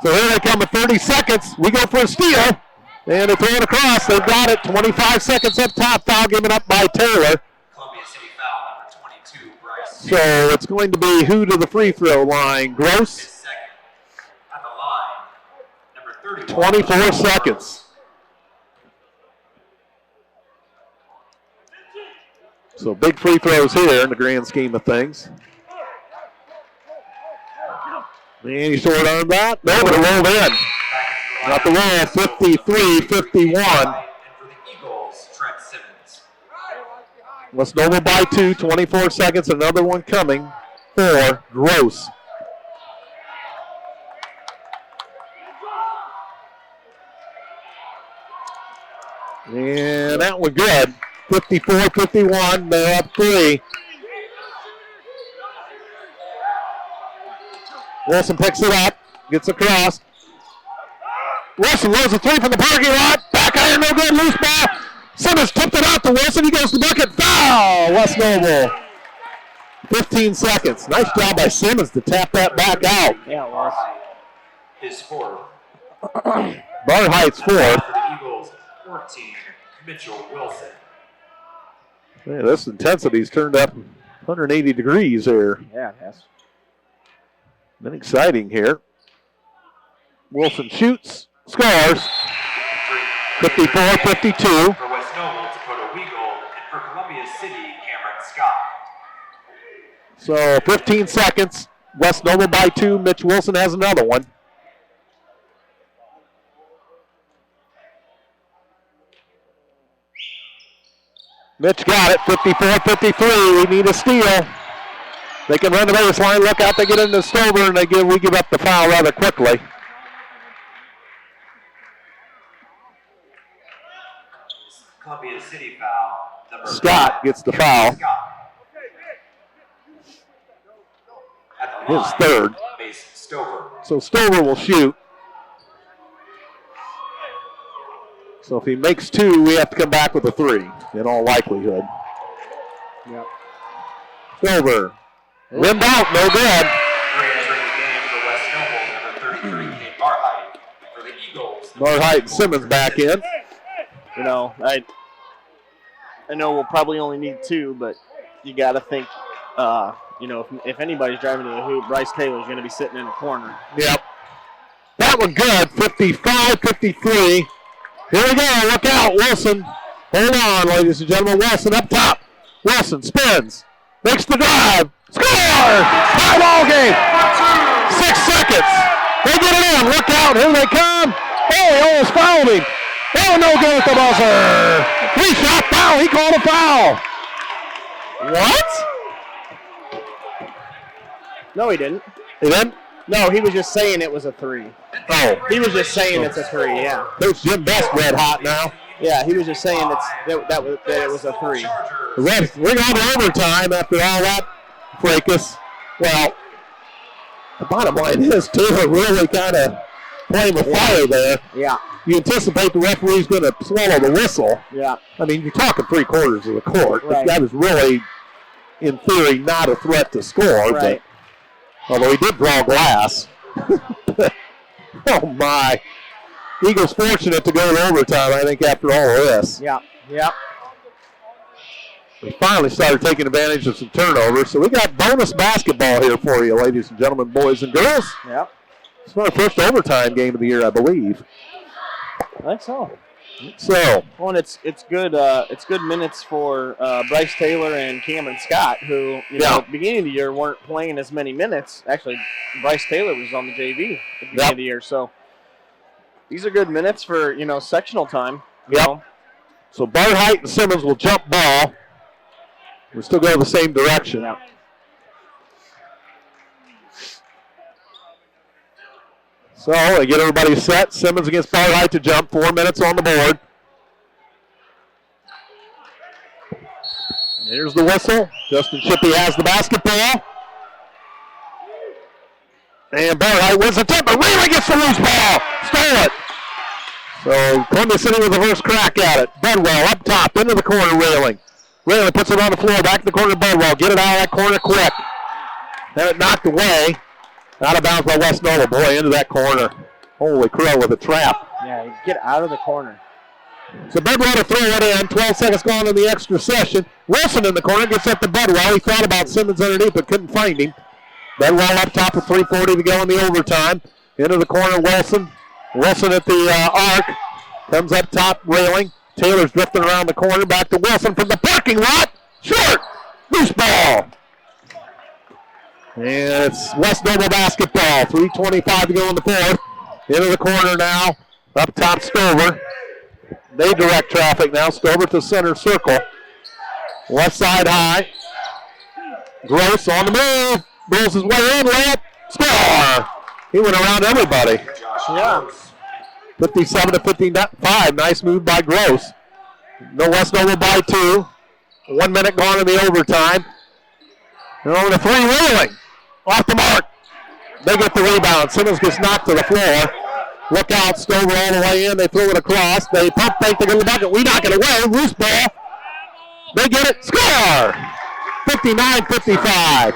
So here they come with 30 seconds. We go for a steal. And they throw it across. They've got it. 25 seconds up top. Foul given up by Taylor. Columbia City foul number 22, Bryce. So it's going to be who to the free throw line? Gross. Second at the line, number 31. 24 seconds. So big free throws here in the grand scheme of things. And he short on that. No, but it rolled in. Not the roll, 53-51. And for the Eagles, Trent Simmons. West Noble by 2, 24 seconds. Another one coming for Gross. And that one good. 54-51, they're up 3. Wilson picks it up, gets across. Wilson loads a 3 from the parking lot. Back iron, no good, loose ball. Simmons tipped it out to Wilson. He goes to bucket. Foul, West Noble. 15 seconds. Nice job by Simmons to tap that back out. Yeah, it was. His fourth. Barheight's fourth. For the Eagles, 14, Mitchell Wilson. Man, this intensity's turned up 180 degrees here. Yeah, it has. Been exciting Wilson shoots, scores. 54-52. For West Noble, Dakota Weagle, and for Columbia City, Cameron Scott. So 15 seconds. West Noble by 2. Mitch Wilson has another one. Mitch got it, 54-53. We need a steal. They can run the baseline. Look out, they get into Stover, and we give up the foul rather quickly. Columbia City foul. Number Scott 5, gets the foul. Scott. At the His line, third. Mason Stover. So Stover will shoot. So if he makes 2, we have to come back with a 3, in all likelihood. Yep. Stover. Rimmed out, no good. Re-entering the game for West Noble, number 33, Kate Barhide. For the Eagles. Barhide and Simmons back in. You know, I know we'll probably only need 2, but you got to think, if anybody's driving to the hoop, Bryce Taylor's going to be sitting in the corner. Yep. That one good, 55-53. Here we go, look out, Wilson. Hold on, ladies and gentlemen. Wilson up top. Wilson spins, makes the drive, scores! Tie ball game. 6 seconds. They get it in, look out, here they come. Oh, he almost fouled him. Oh, no good at the buzzer. 3-shot foul, he called a foul. What? No, he didn't. He didn't? No, he was just saying it was a 3. Oh. He was just saying it's a 3, yeah. Coach Jim Best red hot now. Yeah, he was just saying that it was a 3. We're going to overtime after all that fracas. Well, the bottom line is Taylor really kind of playing with fire there. Yeah. You anticipate the referee's going to swallow the whistle. Yeah. I mean, you're talking 3/4 of the court. Right. That was really, in theory, not a threat to score. Right. But, although he did draw glass. Oh, my. Eagles fortunate to go to overtime, I think, after all of this. Yeah. Yeah. We finally started taking advantage of some turnovers. So we got bonus basketball here for you, ladies and gentlemen, boys and girls. Yep. It's our first overtime game of the year, I believe. I think so. So, Well, and it's good. It's good minutes for Bryce Taylor and Cameron Scott, who at the beginning of the year weren't playing as many minutes. Actually, Bryce Taylor was on the JV at the beginning of the year, so these are good minutes for sectional time. You know. So Barheight and Simmons will jump ball. We still go the same direction. Yeah. So they get everybody set. Simmons against Barheight to jump. 4 minutes on the board. And here's the whistle. Justin Shippey has the basketball. And Barheight wins the tip, but Wheeler gets the loose ball. Stole it. So Columbia City with the first crack at it. Bedwell up top into the corner railing. Railing puts it on the floor, back to the corner to Bedwell. Get it out of that corner quick. Then it knocked away. Out of bounds by West Nova. Boy, into that corner. Holy crow with a trap. Yeah, you get out of the corner. So Bedwell to throw it in. 12 seconds gone in the extra session. Wilson in the corner gets up to Bedwell. He thought about Simmons underneath but couldn't find him. Bedwell up top with 3:40 to go in the overtime. Into the corner, Wilson. Wilson at the arc. Comes up top, railing. Taylor's drifting around the corner. Back to Wilson from the parking lot. Short. Loose ball. And it's West Nova basketball. 3:25 to go in the fourth. Into the corner now. Up top, Stover. They direct traffic now. Stover to center circle. Left side high. Gross on the move. Rolls his way in. Layup. Score. He went around everybody. Yeah. 57 to 55. Nice move by Gross. No West Nova by 2. 1 minute gone in the overtime. And over to 3 railing. Off the mark. They get the rebound. Simmons gets knocked to the floor. Look out, Stover all the way in. They throw it across. They pump fake to go to the bucket. We knock it away. Loose ball. They get it. Score! 59-55.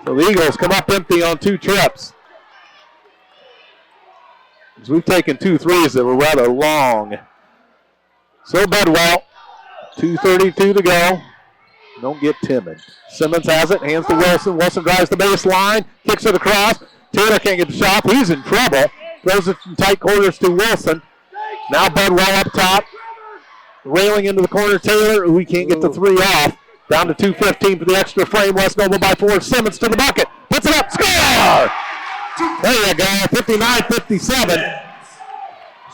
So the Eagles come up empty on 2 trips. As we've taken 2 threes that were rather long. So Bedwell, 2:32 to go. Don't get timid. Simmons has it, hands to Wilson. Wilson drives the baseline, kicks it across. Taylor can't get the shot. He's in trouble. Throws it from tight quarters to Wilson. Now Bedwell up top. Railing into the corner. Taylor, we can't get the 3 off. Down to 2:15 for the extra frame. West Nova by 4. Simmons to the bucket. Puts it up. Score! There you go. 59-57.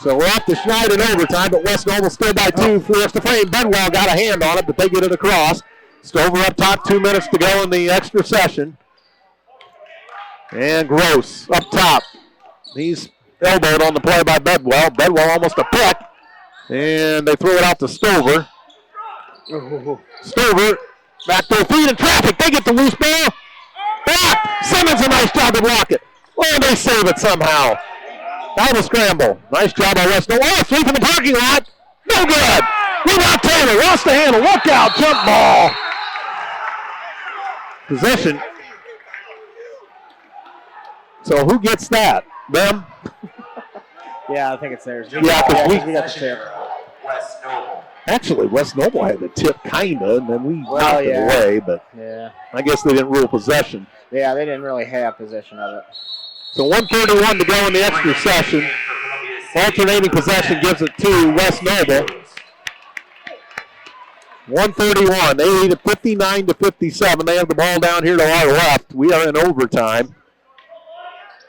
So we're off to Schneid in overtime, but West Nova still by 2 for the extra frame. Bedwell got a hand on it, but they get it across. Stover up top, 2 minutes to go in the extra session. And Gross up top. He's elbowed on the play by Bedwell. Bedwell almost a pick. And they throw it out to Stover. Stover, back to feet in traffic. They get the loose ball. Block. Simmons, a nice job to block it. Oh, they save it somehow. Out of scramble. Nice job by West Nova. Oh, 3 from the parking lot. No good. Rebound Taylor. Lost the handle. Look out. Jump ball. Possession. So who gets that? Them? Yeah, I think it's theirs. Yeah, because we got the tip. West Noble. Actually, West Noble had the tip, kind of, and then we knocked it away, but yeah, I guess they didn't rule possession. Yeah, they didn't really have possession of it. So 1:31 to go in the extra session. Alternating possession gives it to West Noble. 1:31. They lead at 59-57. They have the ball down here to our left. We are in overtime.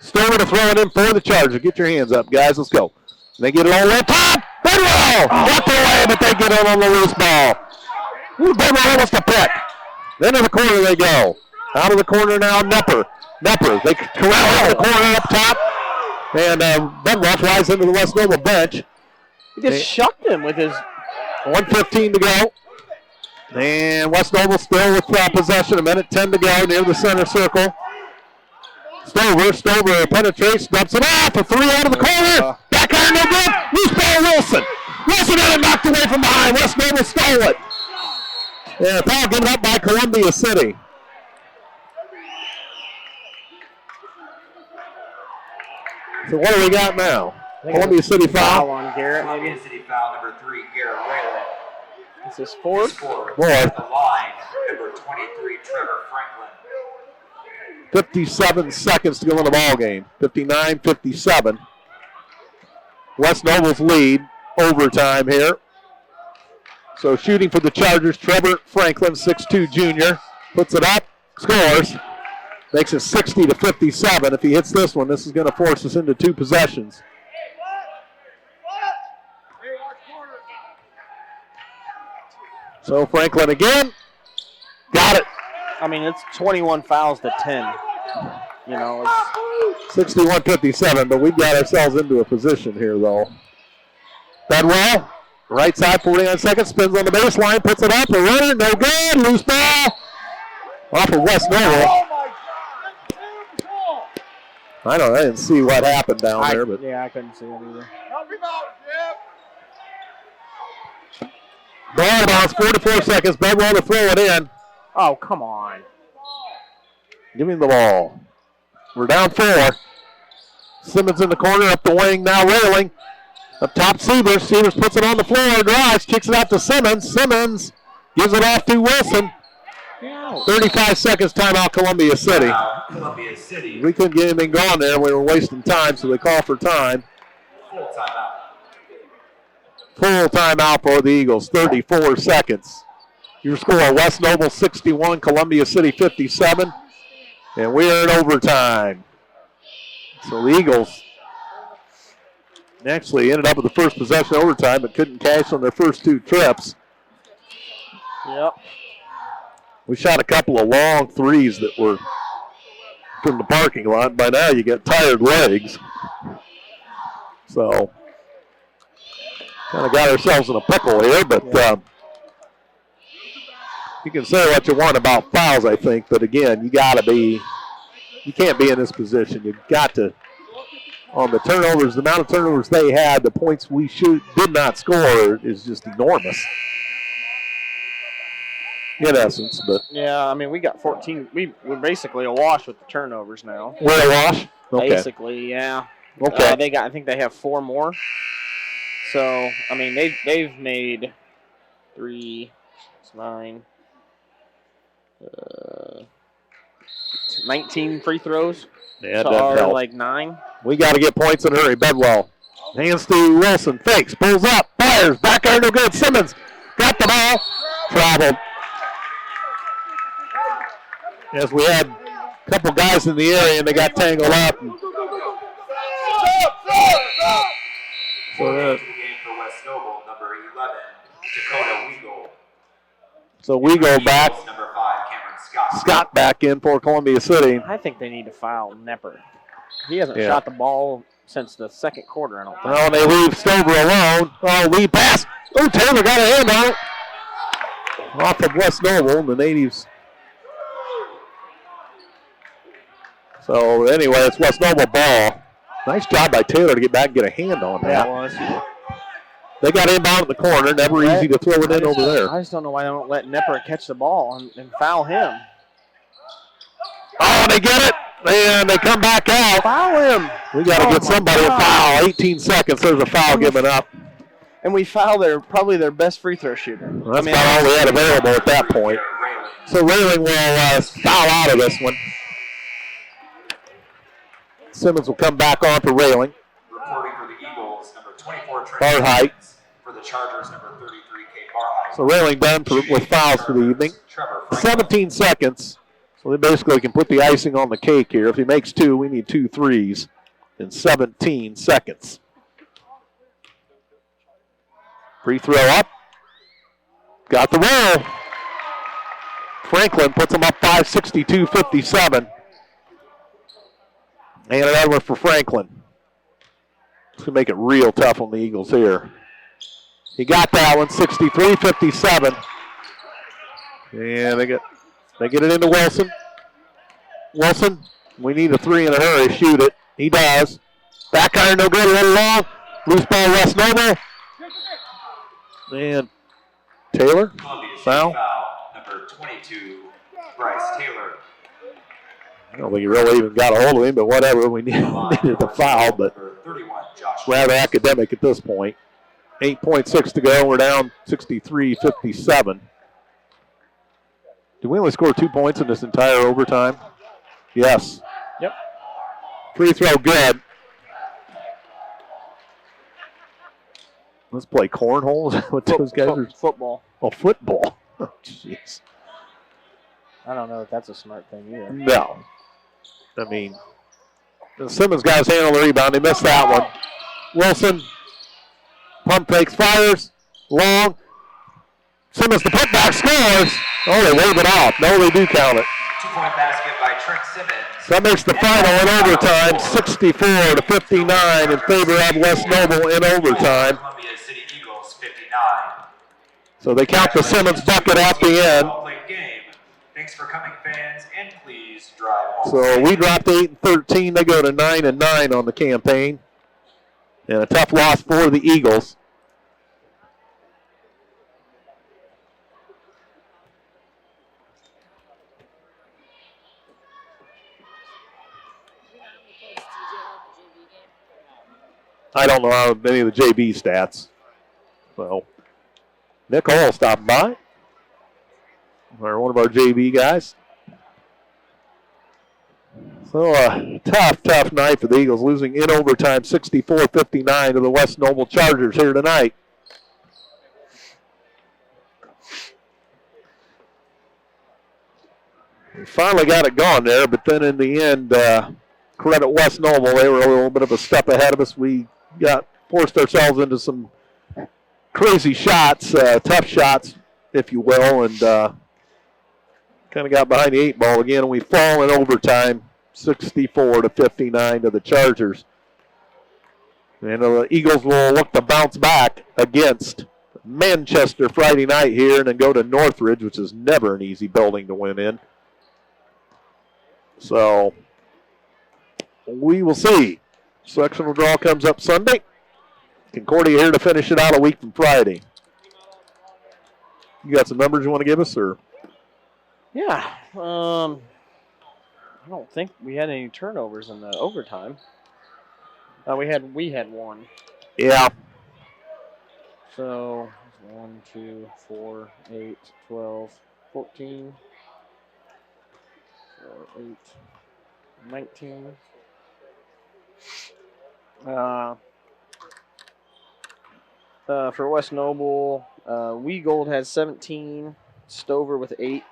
Stover to throw it in for the Chargers. Get your hands up, guys. Let's go. They get it all the way top. Bedwell! Walked away, but they get it on the loose ball. Ooh, Bedwell almost a pick. Then to the corner they go. Out of the corner now, Nepper. They corral out the corner up top. And Bedwell flies into the West Nova bench. He just shucked him with his... 1:15 to go. And West Nova still with possession. 1:10 to go near the center circle. Stover penetrates, dumps it off. A 3 out of the corner. Back iron, no good. Loose ball, Wilson. Wilson had it knocked away from behind. West Nova stole it. Yeah, foul given up by Columbia City. So what do we got now? Columbia City foul. On Garrett, maybe. Columbia City foul number 3, Garrett Raylan. This is fourth. Fourth. Fourth. The line, number 23, Trevor Franklin. 57 seconds to go in the ball game. 59-57. West Nova's lead. Overtime here. So shooting for the Chargers, Trevor Franklin, 6'2 junior. Puts it up, scores. Makes it 60-57. If he hits this one, this is going to force us into 2 possessions. So Franklin again. Got it. I mean, it's 21 fouls to 10. You know, it's 61-57, but we got ourselves into a position here, though. Bedwell, right side, 49 seconds, spins on the baseline, puts it up, a runner, no good, loose ball. Off of West Nova. I didn't see what happened down there, but yeah, I couldn't see it either. Help him out, Jim. ball bounce, 44 seconds. Bedwell to throw it in. Oh, come on. Give him the ball. We're down 4. Simmons in the corner, up the wing, now Railing. Up top, Sievers. Sievers puts it on the floor, drives, kicks it out to Simmons. Simmons gives it off to Wilson. 35 seconds, timeout, Columbia City. Columbia City. We couldn't get anything going there. We were wasting time, so they call for time. Full timeout. Full timeout for the Eagles, 34 seconds. Your score, West Noble 61, Columbia City 57. And we're in overtime. So the Eagles actually ended up with the first possession overtime, but couldn't cash on their first 2 trips. Yep. We shot a couple of long threes that were from the parking lot. By now you get tired legs. So kind of got ourselves in a pickle here, but you can say what you want about fouls, I think, but again, you can't be in this position. You've got to, on the turnovers, the amount of turnovers they had, the points we did not score is just enormous. In essence, but yeah, I mean, we got 14. We're basically awash with the turnovers now. we're a wash. Okay. Basically, yeah. Okay. I think they have 4 more. So I mean, they've made 3, 6, 9, 19 free throws. Yeah, so doesn't help. like 9. We got to get points in a hurry. Bedwell hands to Wilson, fakes, pulls up, fires, back iron, no good. Simmons got the ball, traveled. As we had a couple guys in the area and they got tangled up. And so we go back. Number 5, Cameron Scott back in for Columbia City. I think they need to foul Nepper. He hasn't shot the ball since the second quarter, I don't think. Well, they leave Stover alone. Oh, lead pass. Oh, Taylor got a hand on it. Off of West Noble, the natives. So, anyway, it's West Noble ball. Nice job by Taylor to get back and get a hand on that. was. They got inbound in the corner. Never easy to throw it in over there. I just don't know why they don't let Nepper catch the ball and foul him. Oh, they get it. And they come back out. Foul him. We got to get somebody a foul. 18 seconds. There's a foul given up. And we foul probably their best free throw shooter. Well, that's about all we had available at that point. So Railing will foul out of this one. Simmons will come back on for Railing. Reporting for the Eagles, number 24, Barheight. For the Chargers, number 33, Kate Barheight. So Railing done with fouls for the evening. 17 seconds. So they basically can put the icing on the cake here. If he makes 2, we need 2 threes in 17 seconds. Free throw up. Got the roll. Franklin puts them up 5-62-57. And another one for Franklin. It's going to make it real tough on the Eagles here. He got that one, 63-57. And they get it into Wilson. Wilson, we need a 3 in a hurry. Shoot it. He does. Back iron, no good. A little long. Loose ball, West Noble. And Taylor, foul. Number 22, Bryce Taylor. I don't think he really even got a hold of him, but whatever. We needed the foul, but rather academic at this point. 8.6 to go. We're down 63-57. Did we only score 2 points in this entire overtime? Yes. Yep. Free throw good. Let's play cornhole. Is that what those guys are? Football. Oh, football. Oh, jeez. I don't know if that's a smart thing either. No. I mean, Simmons got his hand on the rebound. He missed that one. Wilson, pump fakes, fires, long. Simmons the putback, scores. Oh, they wave it off. No, they do count it. 2-point basket by Trent Simmons. So that makes the final in overtime, 64-59 in favor of West Noble in overtime. Columbia City Eagles 59. So they count the Simmons bucket at the end. Well-played game. Thanks for coming, fans, and please drive home. So we dropped 8-13. They go to 9-9 on the campaign. And a tough loss for the Eagles. I don't know how many of the JV stats. So, Nick Hall stopped by. Or one of our JV guys. So a tough night for the Eagles, losing in overtime 64-59 to the West Noble Chargers here tonight. We finally got it going there, but then in the end, credit West Noble, they were a little bit of a step ahead of us. We forced ourselves into some crazy shots, tough shots, if you will, and kind of got behind the 8 ball again, and we fall in overtime, 64-59 to the Chargers. And the Eagles will look to bounce back against Manchester Friday night here and then go to Northridge, which is never an easy building to win in. So we will see. Sectional draw comes up Sunday. Concordia here to finish it out a week from Friday. You got some numbers you want to give us, or? Yeah. I don't think we had any turnovers in the overtime. We had one. Yeah. So 1, 2, 4, 8, 12, 14, 8, 19. For West Noble, Weegold had 17, Stover with 8,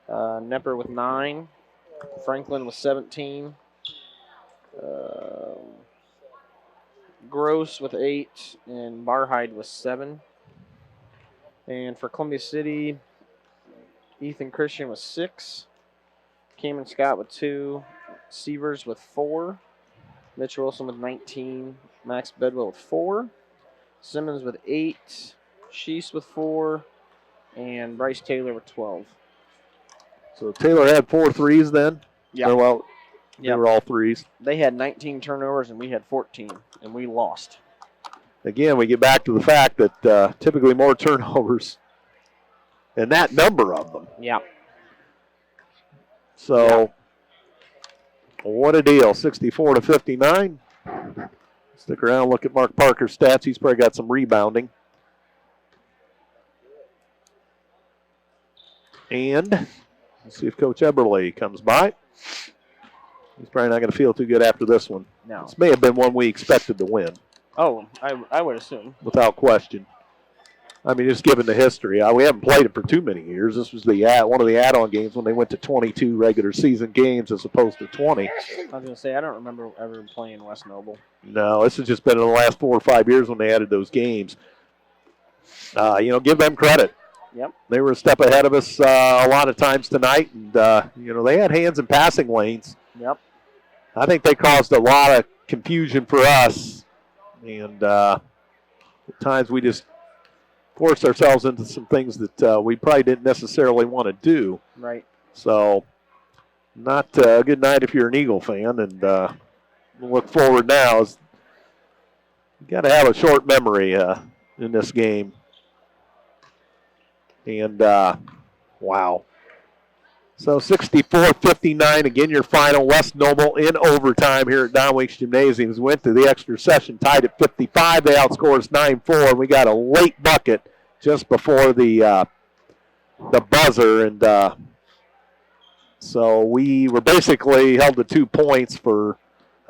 Nepper with 9, Franklin with 17, Gross with 8, and Barhide with 7. And for Columbia City, Ethan Christian with 6, Cameron Scott with 2, Severs with 4, Mitch Wilson with 19, Max Bedwell with 4, Simmons with 8, Sheese with 4, and Bryce Taylor with 12. So Taylor had 4 threes then? Yeah. Well, they were all threes. They had 19 turnovers and we had 14, and we lost. Again, we get back to the fact that typically more turnovers and that number of them. Yeah. So, what a deal. 64-59. Stick around, look at Mark Parker's stats. He's probably got some rebounding. And let's see if Coach Eberle comes by. He's probably not going to feel too good after this one. No. This may have been one we expected to win. Oh, I would assume. Without question. I mean, just given the history. We haven't played it for too many years. This was one of the add-on games when they went to 22 regular season games as opposed to 20. I was going to say, I don't remember ever playing West Noble. No, this has just been in the last 4 or 5 years when they added those games. Give them credit. Yep. They were a step ahead of us a lot of times tonight, and, they had hands in passing lanes. Yep. I think they caused a lot of confusion for us, and at times we just forced ourselves into some things that we probably didn't necessarily want to do. Right. So, not a good night if you're an Eagle fan, and we'll look forward now. You got to have a short memory in this game. And, wow. So 64-59, again, your final. West Noble in overtime here at Don Weeks Gymnasiums. Went to the extra session, tied at 55. They outscored us 9-4, and we got a late bucket just before the buzzer. And so we were basically held to 2 points for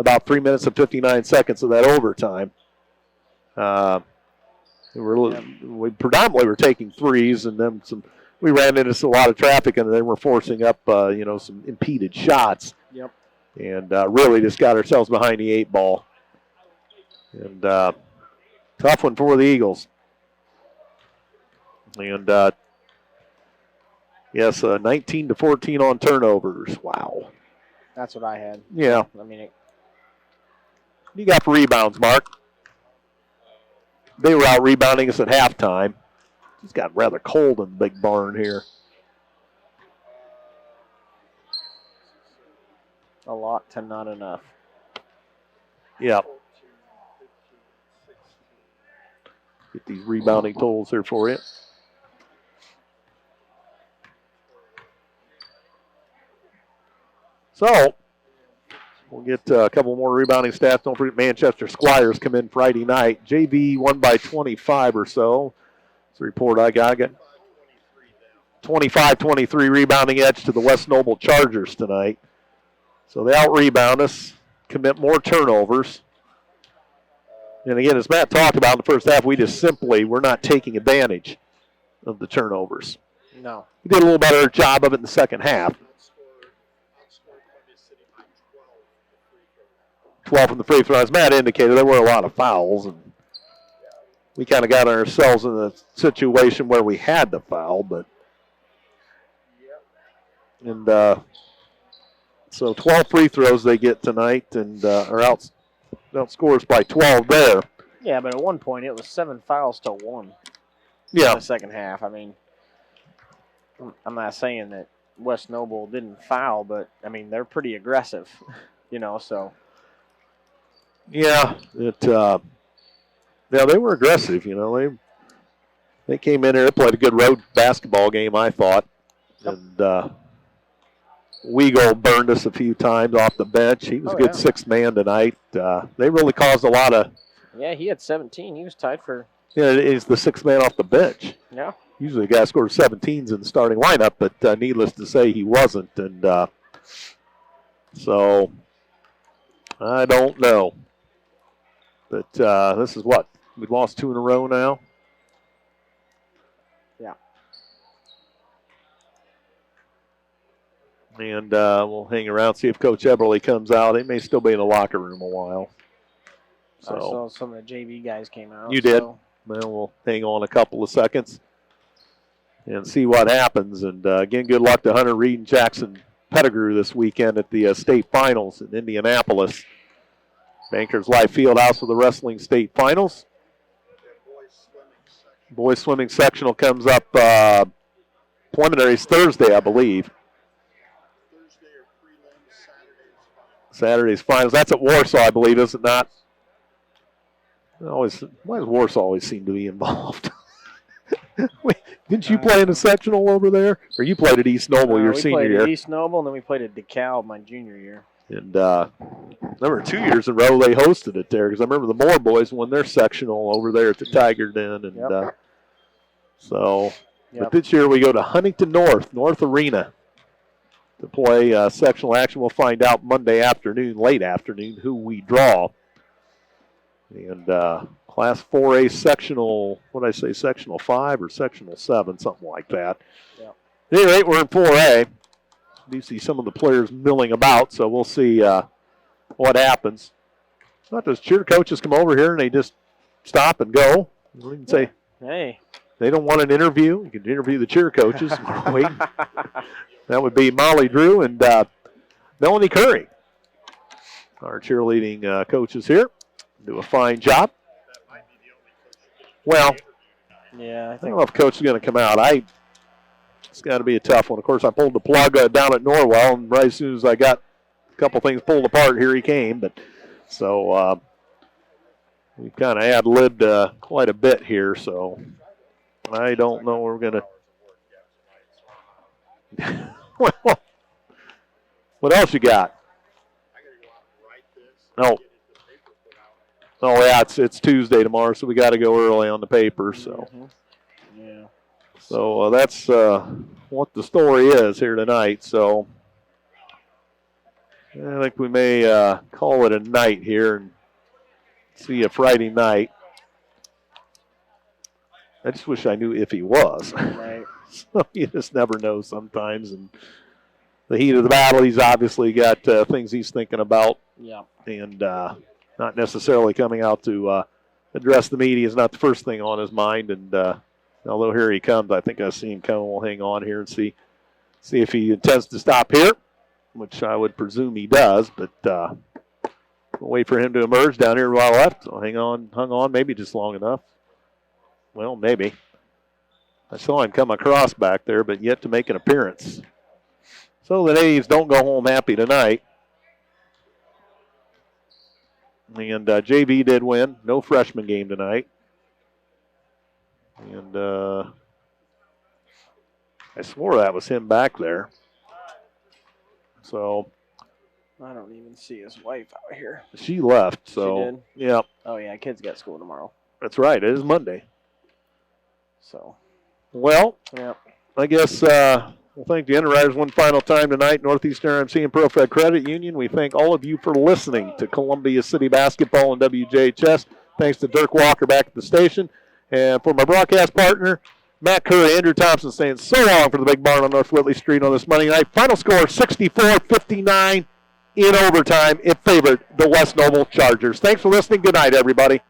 about 3 minutes and 59 seconds of that overtime. We predominantly were taking threes, and then we ran into a lot of traffic, and then we're forcing up, some impeded shots. Yep. And really just got ourselves behind the 8 ball. And tough one for the Eagles. And, 19-14 on turnovers. Wow. That's what I had. Yeah. I mean, You got for rebounds, Mark. They were out rebounding us at halftime. It's got rather cold in the big barn here. A lot to not enough. Yeah. Get these rebounding totals here for you. So, we'll get a couple more rebounding stats. Don't forget Manchester Squires come in Friday night. JV won by 25 or so. That's the report I got. 25-23 rebounding edge to the West Noble Chargers tonight. So they out-rebound us, commit more turnovers. And again, as Matt talked about in the first half, we're not taking advantage of the turnovers. No. We did a little better job of it in the second half. 12 from the free throw. As Matt indicated, there were a lot of fouls, and we kind of got ourselves in a situation where we had to foul, but so 12 free throws they get tonight, and are outscores by 12 there. Yeah, but at one point it was 7 fouls to 1. Yeah. In the second half. I mean, I'm not saying that West Noble didn't foul, but I mean they're pretty aggressive, So. Yeah, they were aggressive. They came in there, played a good road basketball game, I thought, and Weagle burned us a few times off the bench. He was a good sixth man tonight. They really caused a lot of. Yeah, he had 17. He was tied for. Yeah, he's the sixth man off the bench. Yeah. Usually a guy scores 17s in the starting lineup, but needless to say, he wasn't. And so I don't know. But this is what? We've lost 2 in a row now? Yeah. And we'll hang around, see if Coach Eberly comes out. He may still be in the locker room a while. So I saw some of the JV guys came out. You did? Well, we'll hang on a couple of seconds and see what happens. And, again, good luck to Hunter Reed and Jackson Pettigrew this weekend at the state finals in Indianapolis. Bankers Life Fieldhouse for the wrestling state finals. Boys swimming sectional comes up preliminaries Thursday, I believe. Saturday's finals. That's at Warsaw, I believe, is it not? Why does Warsaw always seem to be involved? Wait, didn't you play in a sectional over there? Or you played at East Noble your senior year? We played at East Noble, and then we played at DeKalb my junior year. And remember 2 years in a row they hosted it there because I remember the Moore boys won their sectional over there at the Tiger Den. And but this year we go to Huntington North Arena to play sectional action. We'll find out Monday afternoon, late afternoon, who we draw. And Class 4A sectional, what did I say, sectional 5 or sectional 7, something like that. Yep. At any rate, we're in 4A. Do see some of the players milling about, so we'll see what happens. Not those cheer coaches come over here and they just stop and go. You can say, hey, they don't want an interview. You can interview the cheer coaches. Wait, that would be Molly Drew and Melanie Curry. Our cheerleading coaches here do a fine job. Well, yeah, I don't know if Coach is going to come out. It's got to be a tough one. Of course, I pulled the plug down at Norwell, and right as soon as I got a couple things pulled apart, here he came. But so we've kind of ad-libbed quite a bit here, so I don't know where we're going to. Well, what else you got? Oh, yeah, it's Tuesday tomorrow, so we got to go early on the paper. So. Yeah. So that's what the story is here tonight. So I think we may call it a night here and see you Friday night. I just wish I knew if he was. Right. So you just never know sometimes. And the heat of the battle, he's obviously got things he's thinking about. Yeah. And not necessarily coming out to address the media is not the first thing on his mind. And although here he comes, I think I see him coming. We'll hang on here and see if he intends to stop here, which I would presume he does. But we'll wait for him to emerge down here while left. So hung on, maybe just long enough. Well, maybe. I saw him come across back there, but yet to make an appearance. So the Naves don't go home happy tonight. And JV did win. No freshman game tonight. And I swore that was him back there. So I don't even see his wife out here. she left. So She did? yeah, Oh, yeah, kids got school tomorrow. that's right. It is Monday. So, Well, yeah. I guess we'll thank the Underwriters one final time tonight. Northeastern RMC and ProFed Credit Union. We thank all of you for listening to Columbia City Basketball and WJHS. Thanks to Dirk Walker back at the station. And for my broadcast partner, Matt Curry, Andrew Thompson saying so long for the Big Barn on North Whitley Street on this Monday night. Final score 64-59 in overtime. It favored the West Noble Chargers. Thanks for listening. Good night, everybody.